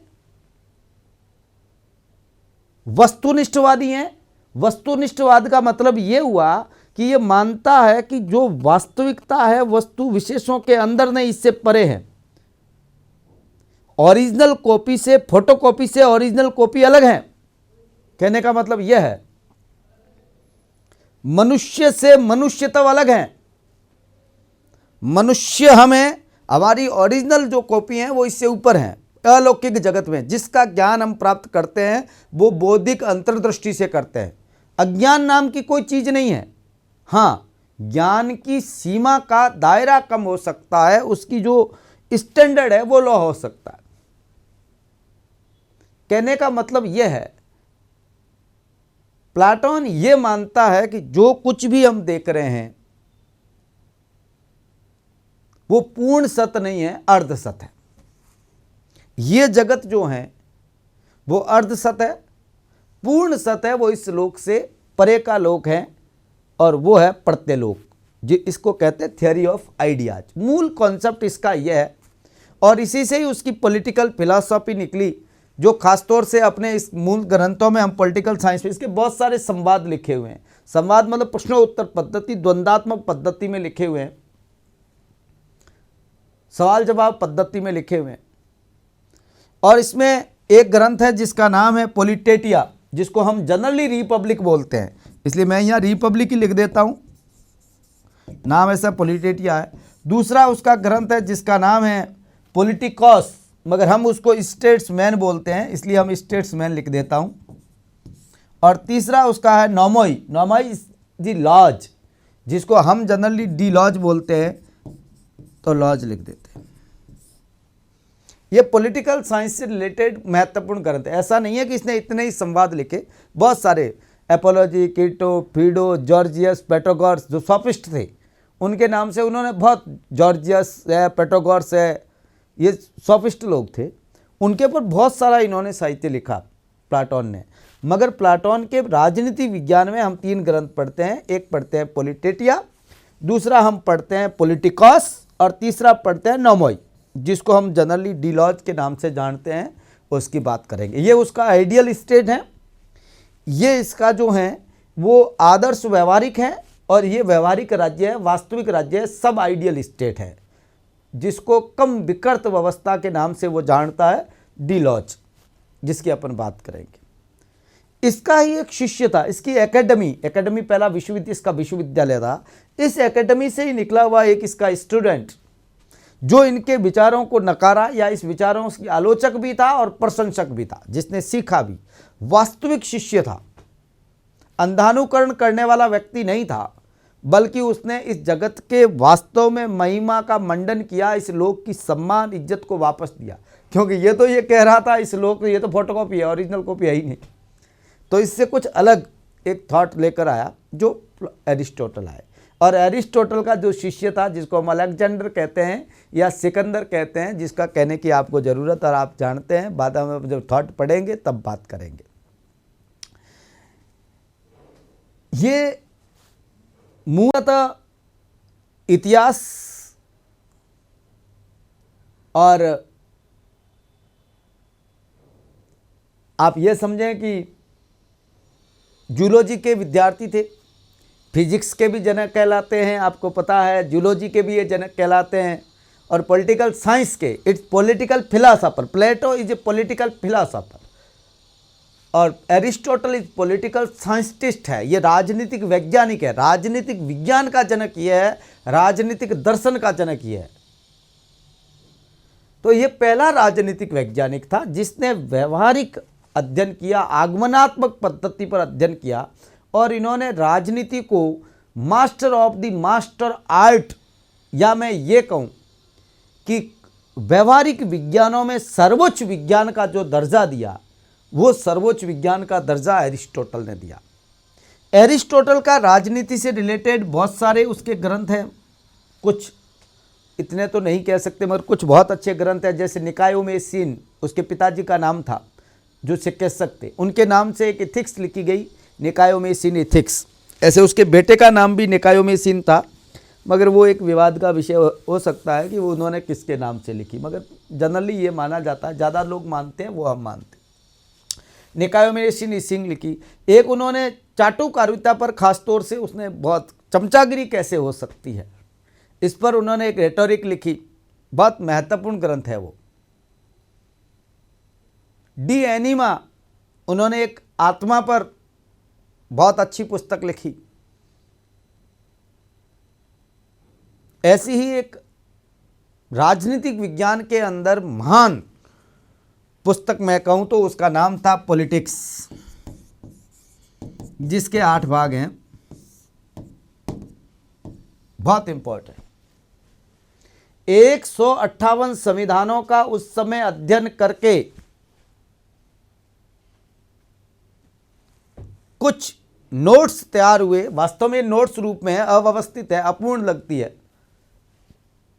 वस्तुनिष्ठवादी हैं। वस्तुनिष्ठवाद का मतलब ये हुआ कि ये मानता है कि जो वास्तविकता है वस्तु विशेषों के अंदर नहीं, इससे परे है। ओरिजिनल कॉपी से, फोटोकॉपी से ओरिजिनल कॉपी अलग है। कहने का मतलब यह है, मनुष्य से मनुष्यत्व अलग है। मनुष्य हमें, हमारी ओरिजिनल जो कॉपी है वो इससे ऊपर है। अलौकिक जगत में जिसका ज्ञान हम प्राप्त करते हैं वो बौद्धिक अंतर्दृष्टि से करते हैं। अज्ञान नाम की कोई चीज नहीं है। हाँ, ज्ञान की सीमा का दायरा कम हो सकता है, उसकी जो स्टैंडर्ड है वो लो हो सकता है। कहने का मतलब यह है, प्लाटोन ये मानता है कि जो कुछ भी हम देख रहे हैं वो पूर्ण सत्य नहीं है, अर्ध सत्य है। ये जगत जो है वो अर्ध सत्य है। पूर्ण सत्य है वो इस लोक से परे का लोक है, और वो है प्रत्यलोक, जो इसको कहते हैं थ्योरी ऑफ आइडियाज। मूल कॉन्सेप्ट इसका यह है, और इसी से ही उसकी पॉलिटिकल फिलॉसफी निकली, जो खासतौर से अपने इस मूल ग्रंथों में हम पॉलिटिकल साइंस में इसके बहुत सारे संवाद लिखे हुए हैं। संवाद मतलब प्रश्नोत्तर पद्धति, द्वंद्वात्मक पद्धति में लिखे हुए हैं, सवाल जवाब पद्धति में लिखे हुए हैं। और इसमें एक ग्रंथ है जिसका नाम है पॉलिटेटिया, जिसको हम जनरली रिपब्लिक बोलते हैं, इसलिए मैं यहाँ रिपब्लिक ही लिख देता हूँ, नाम ऐसा पॉलिटेटिया है। दूसरा उसका ग्रंथ है जिसका नाम है पॉलिटिकॉस, मगर हम उसको स्टेट्समैन बोलते हैं, इसलिए हम स्टेट्समैन लिख देता हूँ। और तीसरा उसका है नोमोई, नोमोई इज दी लॉज, जिसको हम जनरली डी लॉज बोलते हैं, तो लॉज लिख देते हैं। ये पॉलिटिकल साइंस से रिलेटेड महत्वपूर्ण ग्रंथ है। ऐसा नहीं है कि इसने इतने ही संवाद लिखे, बहुत सारे, एपोलॉजी, कीटो, फीडो, जॉर्जियस, पेटोगॉर्स, जो सोफिस्ट थे उनके नाम से उन्होंने बहुत, जॉर्जियस है, पेटोगॉर्स है, ये सोफिस्ट लोग थे, उनके ऊपर बहुत सारा इन्होंने साहित्य लिखा प्लाटोन ने। मगर प्लाटोन के राजनीति विज्ञान में हम 3 ग्रंथ पढ़ते हैं। एक पढ़ते हैं पॉलिटेटिया, दूसरा हम पढ़ते हैं पॉलिटिकॉस, और तीसरा पढ़ते हैं नोमोई, जिसको हम जनरली डीलॉज के नाम से जानते हैं, उसकी बात करेंगे। ये उसका आइडियल स्टेट है, ये इसका जो है वो आदर्श व्यवहारिक है, और ये व्यवहारिक राज्य है, वास्तविक राज्य है, सब आइडियल स्टेट है, जिसको कम विकृत व्यवस्था के नाम से वो जानता है, डीलॉज, जिसकी अपन बात करेंगे। इसका ही एक शिष्य था, इसकी एकेडमी पहला विश्वविद्यालय, इसका विश्वविद्यालय था, इस एकेडमी से ही निकला हुआ एक इसका स्टूडेंट, जो इनके विचारों को नकारा या इस विचारों की आलोचक भी था और प्रशंसक भी था, जिसने सीखा भी, वास्तविक शिष्य था, अंधानुकरण करने वाला व्यक्ति नहीं था, बल्कि उसने इस जगत के वास्तव में महिमा का मंडन किया, इस लोक की सम्मान इज्जत को वापस दिया। क्योंकि ये तो ये कह रहा था इस लोक, ये तो फोटोकॉपी है, ओरिजिनल कॉपी है ही नहीं। तो इससे कुछ अलग एक थॉट लेकर आया जो एरिस्टोटल आए। और एरिस्टोटल का जो शिष्य था, जिसको हम अलेक्जेंडर कहते हैं या सिकंदर कहते हैं, जिसका कहने की आपको ज़रूरत और आप जानते हैं, बाद में जब थॉट पढ़ेंगे तब बात करेंगे। ये मूलतः इतिहास और आप ये समझें कि जूलॉजी के विद्यार्थी थे, फिजिक्स के भी जनक कहलाते हैं, आपको पता है, जूलॉजी के भी ये जनक कहलाते हैं, और पॉलिटिकल साइंस के it's political philosopher. Plato is a political philosopher और एरिस्टोटल इज पॉलिटिकल साइंटिस्ट है। ये राजनीतिक वैज्ञानिक है, राजनीतिक विज्ञान का जनक ये है, राजनीतिक दर्शन का जनक ये है। तो ये पहला राजनीतिक वैज्ञानिक था जिसने व्यवहारिक अध्ययन किया, आगमनात्मक पद्धति पर अध्ययन किया, और इन्होंने राजनीति को master of the master art, या मैं ये कहूँ कि व्यवहारिक विज्ञानों में सर्वोच्च विज्ञान का जो दर्जा दिया, वो सर्वोच्च विज्ञान का दर्जा एरिस्टोटल ने दिया। एरिस्टोटल का राजनीति से रिलेटेड बहुत सारे उसके ग्रंथ हैं, कुछ इतने तो नहीं कह सकते मगर कुछ बहुत अच्छे ग्रंथ हैं। जैसे निकायोमेसिन उसके पिताजी का नाम था, जो चिकित्सक थे, उनके नाम से एक इथिक्स लिखी गई, निकायोमेसिन इथिक्स। ऐसे उसके बेटे का नाम भी निकायोमेसिन था, मगर वो एक विवाद का विषय हो सकता है कि वो उन्होंने किसके नाम से लिखी, मगर जनरली ये माना जाता है, ज़्यादा लोग मानते हैं, वो हम मानते हैं। निकायोमेसिन इथिक्स लिखी। एक उन्होंने चाटुकारिता पर खास तौर से, उसने बहुत चमचागिरी कैसे हो सकती है, इस पर उन्होंने एक रेटोरिक लिखी, बहुत महत्वपूर्ण ग्रंथ है वो। डी एनिमा उन्होंने एक आत्मा पर बहुत अच्छी पुस्तक लिखी। ऐसी ही एक राजनीतिक विज्ञान के अंदर महान पुस्तक मैं कहूं तो उसका नाम था पॉलिटिक्स, जिसके 8 भाग हैं, बहुत इंपॉर्टेंट। 158 संविधानों का उस समय अध्ययन करके कुछ नोट्स तैयार हुए। वास्तव में नोट्स रूप में है, अव्यवस्थित है, अपूर्ण लगती है,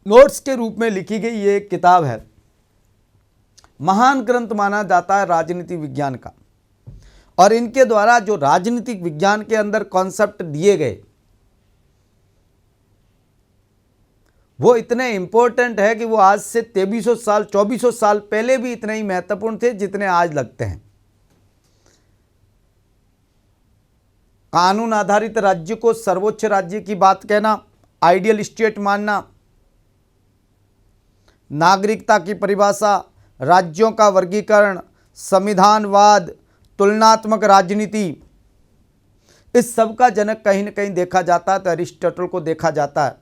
नोट्स के रूप में लिखी गई ये एक किताब है। महान ग्रंथ माना जाता है राजनीति विज्ञान का, और इनके द्वारा जो राजनीतिक विज्ञान के अंदर कॉन्सेप्ट दिए गए वो इतने इंपॉर्टेंट है कि वो आज से 2300 साल 2400 साल पहले भी इतने ही महत्वपूर्ण थे जितने आज लगते हैं। कानून आधारित राज्य को सर्वोच्च राज्य की बात कहना, आइडियल स्टेट मानना, नागरिकता की परिभाषा, राज्यों का वर्गीकरण, संविधानवाद, तुलनात्मक राजनीति, इस सब का जनक कहीं न कहीं देखा जाता है तो एरिस्टोटल को देखा जाता है।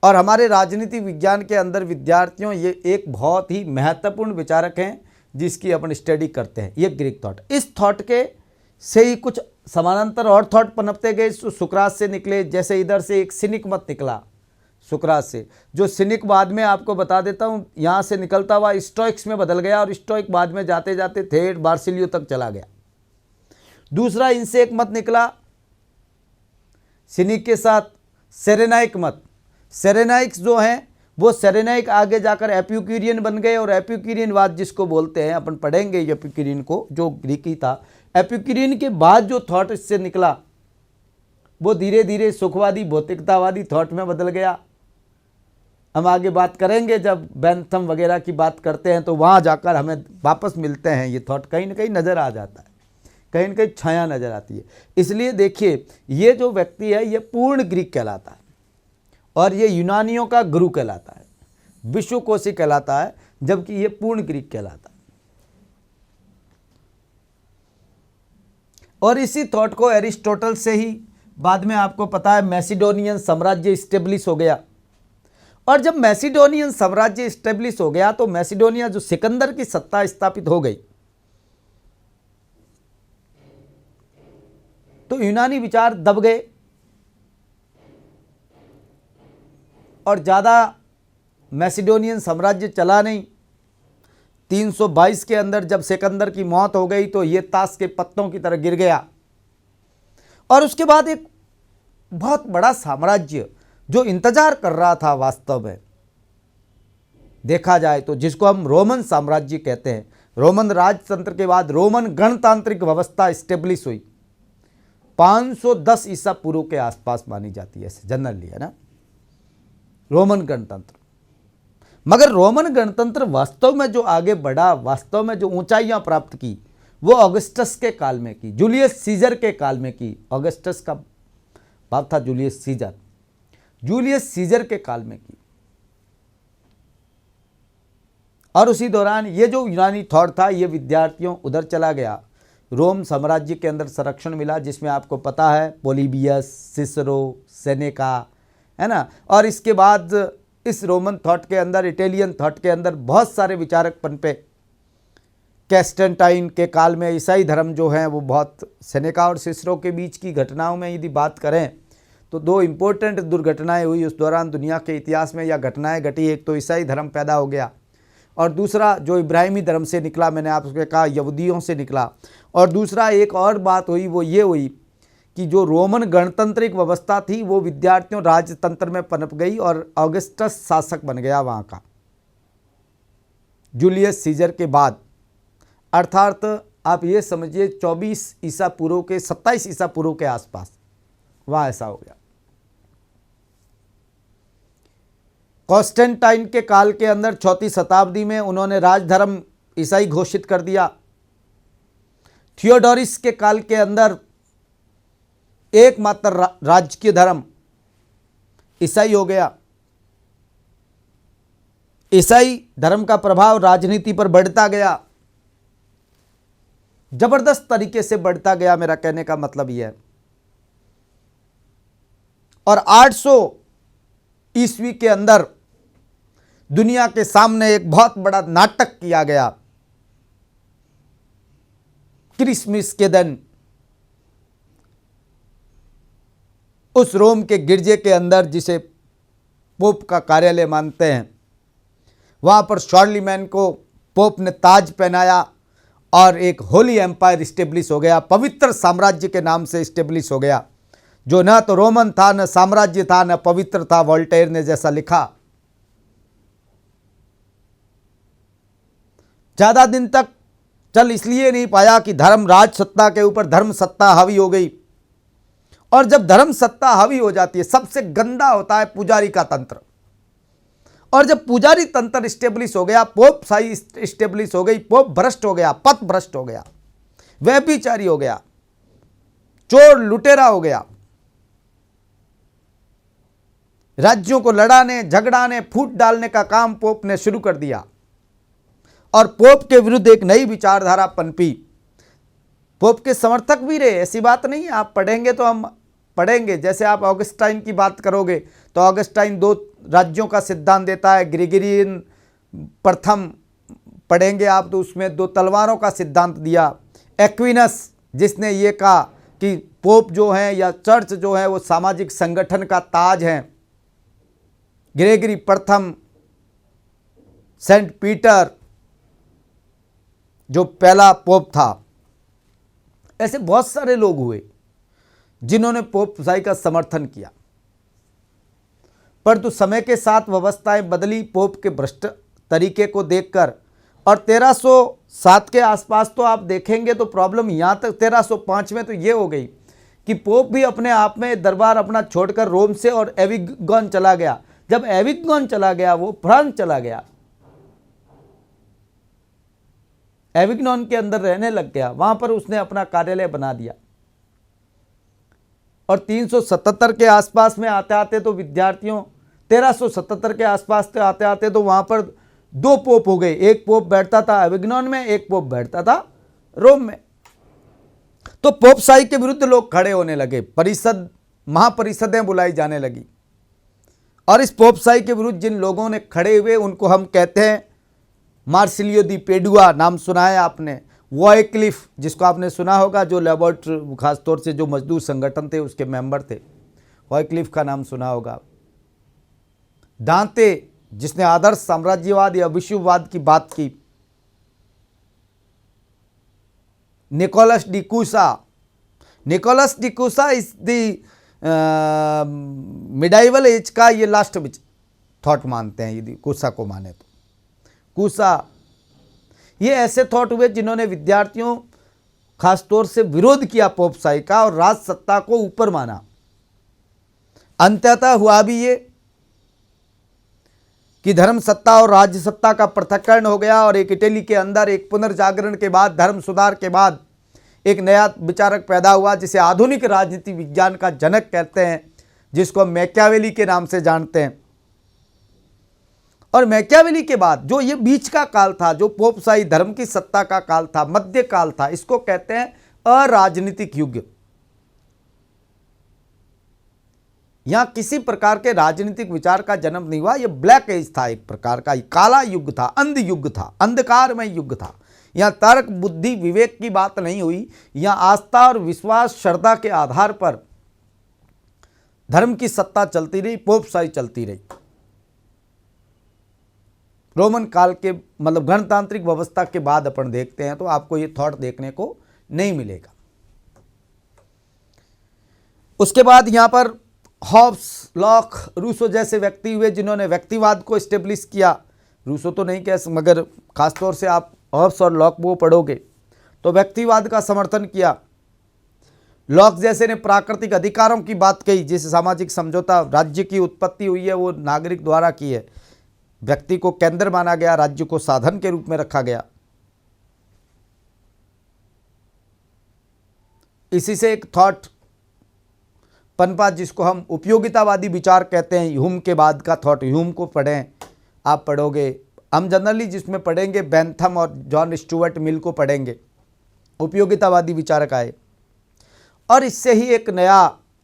और हमारे राजनीति विज्ञान के अंदर विद्यार्थियों ये एक बहुत ही महत्वपूर्ण विचारक हैं जिसकी अपन स्टडी करते हैं, ये ग्रीक थॉट। इस थॉट के से ही कुछ समानांतर और थॉट पनपते गए, सुकरात से निकले। जैसे इधर से एक सिनिक मत निकला सुकरात से, जो सिनिक बाद में आपको बता देता हूँ यहाँ से निकलता हुआ स्टोइक्स में बदल गया, और स्टोइक बाद में जाते जाते थेट बार्सिलियो तक चला गया। दूसरा इनसे एक मत निकला सिनिक के साथ, सेरेनाइक मत। सेरेनाइक्स जो हैं वो सेरेनाइक आगे जाकर एपिक्यूरियन बन गए, और एपिक्यूरियनवाद जिसको बोलते हैं, अपन पढ़ेंगे एपिक्यूरियन को, जो ग्रीकी था। एपिक्यूरियन के बाद जो थॉट इससे निकला वो धीरे धीरे सुखवादी भौतिकतावादी थॉट में बदल गया। हम आगे बात करेंगे, जब बेंथम वगैरह की बात करते हैं तो वहाँ जाकर हमें वापस मिलते हैं ये थॉट, कहीं ना कहीं नज़र आ जाता है, कहीं ना कहीं छाया नज़र आती है। इसलिए देखिए ये जो व्यक्ति है ये पूर्ण ग्रीक कहलाता है, और ये यूनानियों का गुरु कहलाता है, विश्वकोशी कहलाता है, जबकि ये पूर्ण ग्रीक कहलाता है। और इसी थॉट को एरिस्टोटल से ही बाद में आपको पता है मैसिडोनियन साम्राज्य स्टेब्लिश हो गया। और जब मैसिडोनियन साम्राज्य स्टेब्लिश हो गया तो मैसिडोनिया जो सिकंदर की सत्ता स्थापित हो गई, तो यूनानी विचार दब गए और ज़्यादा मैसिडोनियन साम्राज्य चला नहीं। 322 के अंदर जब सिकंदर की मौत हो गई तो ये ताश के पत्तों की तरह गिर गया। और उसके बाद एक बहुत बड़ा साम्राज्य जो इंतजार कर रहा था वास्तव में देखा जाए तो, जिसको हम रोमन साम्राज्य कहते हैं, रोमन राजतंत्र के बाद रोमन गणतांत्रिक व्यवस्था स्टेब्लिश हुई 510 ईसा पूर्व के आसपास मानी जाती है जनरली, है ना, रोमन गणतंत्र। मगर रोमन गणतंत्र वास्तव में जो आगे बढ़ा, वास्तव में जो ऊंचाइयां प्राप्त की, वो ऑगस्टस के काल में की, जूलियस सीजर के काल में की। ऑगस्टस का बाप था जूलियस सीजर, जूलियस सीजर के काल में की। और उसी दौरान ये जो यूनानी थॉट था ये विद्यार्थियों उधर चला गया। रोम साम्राज्य के अंदर संरक्षण मिला जिसमें आपको पता है पोलिबियस, सिसरो, सेनेका, है ना। और इसके बाद इस रोमन थॉट के अंदर, इटालियन थॉट के अंदर बहुत सारे विचारक पनपे। कैस्टेंटाइन के काल में ईसाई धर्म जो है वो बहुत, सेनेका और सिसरो के बीच की घटनाओं में यदि बात करें तो दो इम्पोर्टेंट दुर्घटनाएं हुई उस दौरान दुनिया के इतिहास में, या घटनाएं घटी। एक तो ईसाई धर्म पैदा हो गया और दूसरा जो इब्राहिमी धर्म से निकला, मैंने आपसे कहा यहूदियों से निकला। और दूसरा एक और बात हुई, वो ये हुई कि जो रोमन गणतांत्रिक व्यवस्था थी वो विद्यार्थियों राजतंत्र में पनप गई और ऑगस्टस शासक बन गया वहाँ का, जूलियस सीजर के बाद। अर्थात आप ये समझिए 24 ईसा पूर्व के 27 ईसा पूर्व के आसपास वहाँ ऐसा हो गया। कॉन्स्टेंटाइन के काल के अंदर 4वीं शताब्दी में उन्होंने राजधर्म ईसाई घोषित कर दिया। थियोडोरिस के काल के अंदर एकमात्र राजकीय धर्म ईसाई हो गया। ईसाई धर्म का प्रभाव राजनीति पर बढ़ता गया, जबरदस्त तरीके से बढ़ता गया, मेरा कहने का मतलब यह है। और 800 ईस्वी के अंदर दुनिया के सामने एक बहुत बड़ा नाटक किया गया। क्रिसमस के दिन उस रोम के गिरजे के अंदर, जिसे पोप का कार्यालय मानते हैं, वहां पर शार्लिमैन को पोप ने ताज पहनाया और एक होली एम्पायर स्टेब्लिश हो गया, पवित्र साम्राज्य के नाम से स्टेब्लिश हो गया, जो न तो रोमन था, न साम्राज्य था, न पवित्र था। वोल्टेयर ने जैसा लिखा, ज्यादा दिन तक चल इसलिए नहीं पाया कि धर्म राज सत्ता के ऊपर धर्म सत्ता हावी हो गई। और जब धर्म सत्ता हावी हो जाती है, सबसे गंदा होता है पुजारी का तंत्र। और जब पुजारी तंत्र स्टेब्लिश हो गया, पोप शाही स्टेब्लिश हो गई, पोप भ्रष्ट हो गया, पथ भ्रष्ट हो गया, व्यभिचारी हो गया, चोर लुटेरा हो गया, राज्यों को लड़ाने, झगड़ाने, फूट डालने का काम पोप ने शुरू कर दिया। और पोप के विरुद्ध एक नई विचारधारा पनपी। पोप के समर्थक भी रहे, ऐसी बात नहीं है। आप पढ़ेंगे तो हम पढ़ेंगे, जैसे आप ऑगस्टाइन की बात करोगे तो ऑगस्टाइन 2 राज्यों का सिद्धांत देता है। ग्रेगोरियन प्रथम पढ़ेंगे आप तो उसमें 2 तलवारों का सिद्धांत दिया। एक्विनस जिसने ये कहा कि पोप जो है या चर्च जो है वो सामाजिक संगठन का ताज है। ग्रेगरी प्रथम, सेंट पीटर जो पहला पोप था, ऐसे बहुत सारे लोग हुए जिन्होंने पोप शाही का समर्थन किया। परंतु समय के साथ व्यवस्थाएं बदली पोप के भ्रष्ट तरीके को देखकर। और 1307 के आसपास तो आप देखेंगे तो प्रॉब्लम यहाँ तक, 1305 में तो ये हो गई कि पोप भी अपने आप में दरबार अपना छोड़कर रोम से और एविगन चला गया। जब एविगन चला गया वो फ्रांस चला गया, एविग्नॉन के अंदर रहने लग गया, वहां पर उसने अपना कार्यालय बना दिया। और 377 के आसपास में आते आते तो विद्यार्थियों 1377 के आसपास से आते आते तो वहां पर 2 पोप हो गए। एक पोप बैठता था एविग्नॉन में, एक पोप बैठता था रोम में। तो पोप शाही के विरुद्ध लोग खड़े होने लगे, परिषद, महापरिषदें बुलाई जाने लगी। और इस पोप शाही के विरुद्ध जिन लोगों ने खड़े हुए उनको हम कहते हैं मार्सिलियो दी पेडुआ, नाम सुना है आपने। वॉयक्लिफ, जिसको आपने सुना होगा, जो लेबोरेटरी खासतौर से जो मजदूर संगठन थे उसके मेंबर थे, वॉयक्लिफ का नाम सुना होगा। दांते, जिसने आदर्श साम्राज्यवाद या विश्ववाद की बात की। Nicholas de Cusa, Nicholas de Cusa is the medieval age का ये लास्ट थॉट मानते हैं, यदि कूसा को माने तो। कूसा ये ऐसे थॉट हुए जिन्होंने विद्यार्थियों खासतौर से विरोध किया पोपशाही का और राज सत्ता को ऊपर माना। अंततः हुआ भी ये कि धर्म सत्ता और राज्य सत्ता का पृथक्करण हो गया और एक इटली के अंदर एक पुनर्जागरण के बाद, धर्म सुधार के बाद एक नया विचारक पैदा हुआ जिसे आधुनिक राजनीति विज्ञान का जनक कहते हैं, जिसको हम मैकियावेली के नाम से जानते हैं। और मैकियावेली के बाद जो ये बीच का काल था, जो पोपशाही धर्म की सत्ता का काल था, मध्य काल था, इसको कहते हैं अराजनीतिक युग। यहां किसी प्रकार के राजनीतिक विचार का जन्म नहीं हुआ। यह ब्लैक एज था, एक प्रकार का काला युग था, अंध युग था, अंधकारमय युग था। यहां तर्क, बुद्धि, विवेक की बात नहीं हुई। यहां आस्था और विश्वास, श्रद्धा के आधार पर धर्म की सत्ता चलती रही, पोपशाही चलती रही। रोमन काल के मतलब गणतांत्रिक व्यवस्था के बाद अपन देखते हैं तो आपको ये थॉट देखने को नहीं मिलेगा। उसके बाद यहां पर हॉब्स, लॉक, रूसो जैसे व्यक्ति हुए जिन्होंने व्यक्तिवाद को एस्टेब्लिश किया। रूसो तो नहीं कह, मगर खासतौर से आप हॉब्स और लॉक वो पढ़ोगे तो व्यक्तिवाद का समर्थन किया। लॉक जैसे ने प्राकृतिक अधिकारों की बात कही, जिस सामाजिक समझौता राज्य की उत्पत्ति हुई है वो नागरिक द्वारा की है। व्यक्ति को केंद्र माना गया, राज्य को साधन के रूप में रखा गया। इसी से एक थॉट पनपा जिसको हम उपयोगितावादी विचार कहते हैं। ह्यूम के बाद का थॉट, ह्यूम को पढ़ें, आप पढ़ोगे। हम जनरली जिसमें पढ़ेंगे बेंथम और जॉन स्टुअर्ट मिल को पढ़ेंगे। उपयोगितावादी विचारक आए और इससे ही एक नया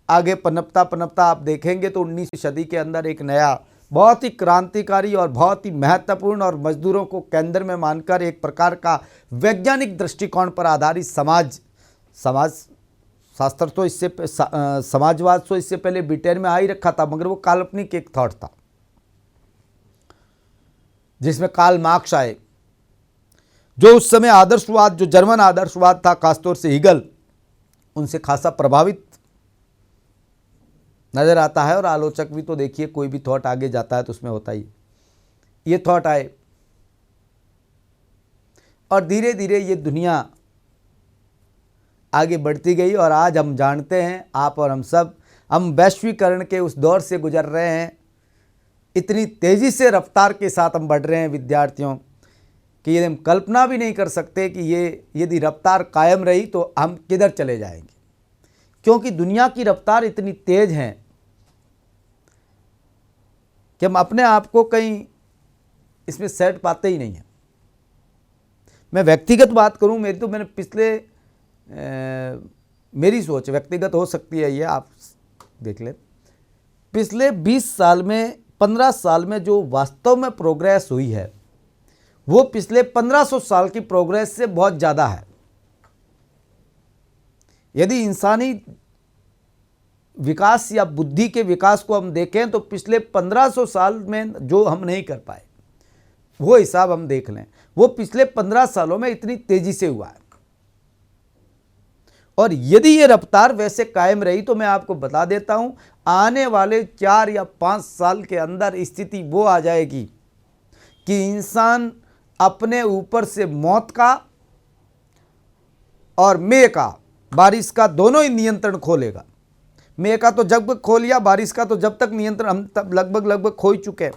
आगे पनपता आप देखेंगे तो 19वीं सदी के अंदर एक नया बहुत ही क्रांतिकारी और बहुत ही महत्वपूर्ण और मजदूरों को केंद्र में मानकर एक प्रकार का वैज्ञानिक दृष्टिकोण पर आधारित समाज शास्त्र तो इससे समाजवाद तो इससे पहले ब्रिटेन में आ ही रखा था, मगर वो काल्पनिक एक थॉट था जिसमें कार्ल मार्क्स आए, जो उस समय आदर्शवाद, जो जर्मन आदर्शवाद था, खासतौर से हीगल, उनसे खासा प्रभावित नजर आता है। और आलोचक भी तो देखिए, कोई भी थॉट आगे जाता है तो उसमें होता ही। ये थॉट आए और धीरे धीरे ये दुनिया आगे बढ़ती गई और आज हम जानते हैं, आप और हम सब, हम वैश्वीकरण के उस दौर से गुजर रहे हैं। इतनी तेज़ी से रफ्तार के साथ हम बढ़ रहे हैं विद्यार्थियों कि ये हम कल्पना भी नहीं कर सकते कि ये यदि रफ्तार कायम रही तो हम किधर चले जाएंगे, क्योंकि दुनिया की रफ्तार इतनी तेज है कि हम अपने आप को कहीं इसमें सेट पाते ही नहीं हैं। मैं व्यक्तिगत बात करूं, मैंने पिछले मेरी सोच व्यक्तिगत हो सकती है, ये आप देख लें, पिछले 20 साल में 15 साल में जो वास्तव में प्रोग्रेस हुई है वो पिछले 1500 साल की प्रोग्रेस से बहुत ज़्यादा है। यदि इंसानी विकास या बुद्धि के विकास को हम देखें तो पिछले 1500 साल में जो हम नहीं कर पाए वो हिसाब हम देख लें, वो पिछले 15 सालों में इतनी तेजी से हुआ है। और यदि ये रफ्तार वैसे कायम रही तो मैं आपको बता देता हूं, आने वाले 4 या 5 साल के अंदर स्थिति वो आ जाएगी कि इंसान अपने ऊपर से मौत का और मेह का, बारिश का, दोनों ही नियंत्रण खो लेगा। मेह का तो जब खो लिया, बारिश का तो जब तक नियंत्रण हम तब लगभग खो ही चुके हैं।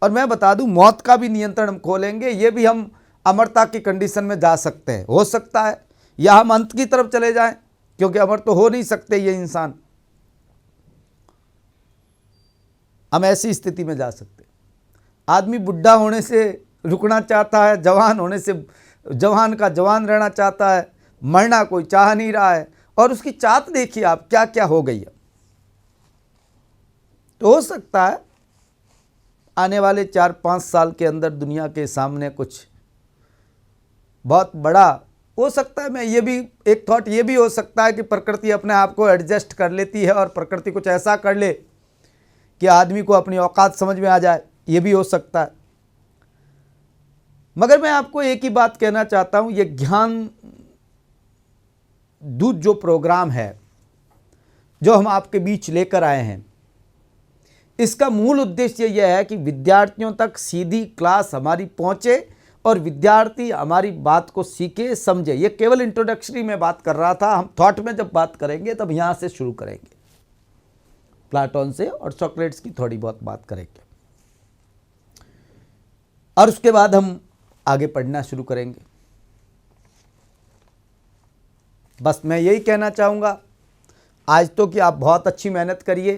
और मैं बता दूं, मौत का भी नियंत्रण हम खो लेंगे। ये भी हम अमरता की कंडीशन में जा सकते हैं, हो सकता है, या हम अंत की तरफ चले जाएं, क्योंकि अमर तो हो नहीं सकते ये इंसान। हम ऐसी स्थिति में जा सकते। आदमी बुढ़ा होने से रुकना चाहता है, जवान होने से जवान का जवान रहना चाहता है, मरना कोई चाह नहीं रहा है। और उसकी चाहत देखिए आप क्या क्या हो गई है। तो हो सकता है आने वाले 4-5 साल के अंदर दुनिया के सामने कुछ बहुत बड़ा हो सकता है मैं ये भी एक थॉट ये भी हो सकता है कि प्रकृति अपने आप को एडजस्ट कर लेती है और प्रकृति कुछ ऐसा कर ले कि आदमी को अपनी औकात समझ में आ जाए, ये भी हो सकता है। मगर मैं आपको एक ही बात कहना चाहता हूं, ये ज्ञान दूत जो प्रोग्राम है जो हम आपके बीच लेकर आए हैं, इसका मूल उद्देश्य यह है कि विद्यार्थियों तक सीधी क्लास हमारी पहुंचे और विद्यार्थी हमारी बात को सीखे समझे। ये केवल इंट्रोडक्टरी में बात कर रहा था, हम थॉट में जब बात करेंगे तब यहाँ से शुरू करेंगे, प्लाटोन से और सोक्रेटिस की थोड़ी बहुत बात करेंगे और उसके बाद हम आगे पढ़ना शुरू करेंगे। बस मैं यही कहना चाहूँगा आज तो कि आप बहुत अच्छी मेहनत करिए।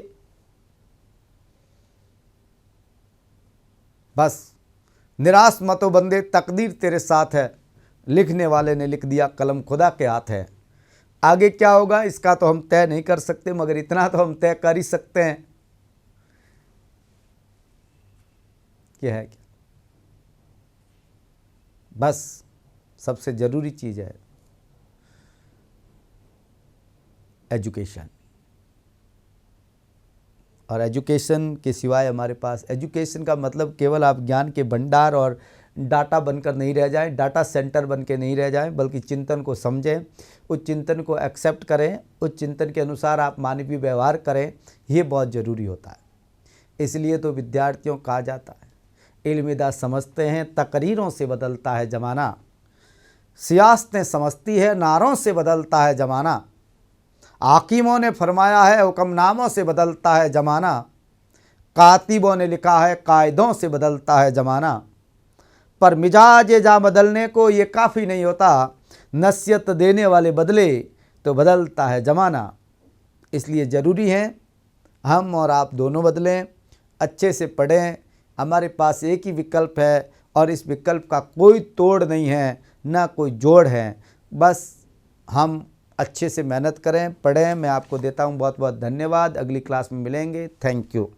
बस निराश मत हो बंदे, तकदीर तेरे साथ है, लिखने वाले ने लिख दिया, कलम खुदा के हाथ है। आगे क्या होगा इसका तो हम तय नहीं कर सकते, मगर इतना तो हम तय कर ही सकते हैं क्या है क्या। बस सबसे ज़रूरी चीज़ है एजुकेशन, और एजुकेशन के सिवाय हमारे पास, एजुकेशन का मतलब केवल आप ज्ञान के भंडार और डाटा बनकर नहीं रह जाएं, डाटा सेंटर बन के नहीं रह जाएं, बल्कि चिंतन को समझें, उस चिंतन को एक्सेप्ट करें, उस चिंतन के अनुसार आप मानवीय व्यवहार करें, ये बहुत ज़रूरी होता है। इसलिए तो विद्यार्थियों कहा जाता है इल्मिदा समझते हैं तकरीरों से बदलता है ज़माना, सियासतें समझती है नारों से बदलता है ज़माना, हाकिमों ने फरमाया है हुक्मनामों से बदलता है ज़माना, कातिबों ने लिखा है कायदों से बदलता है ज़माना, पर मिजाज जा बदलने को ये काफ़ी नहीं होता, नसीहत देने वाले बदले तो बदलता है ज़माना। इसलिए ज़रूरी है हम और आप दोनों बदलें, अच्छे से पढ़ें। हमारे पास एक ही विकल्प है और इस विकल्प का कोई तोड़ नहीं है, ना कोई जोड़ है। बस हम अच्छे से मेहनत करें, पढ़ें। मैं आपको देता हूं बहुत बहुत धन्यवाद। अगली क्लास में मिलेंगे। Thank you.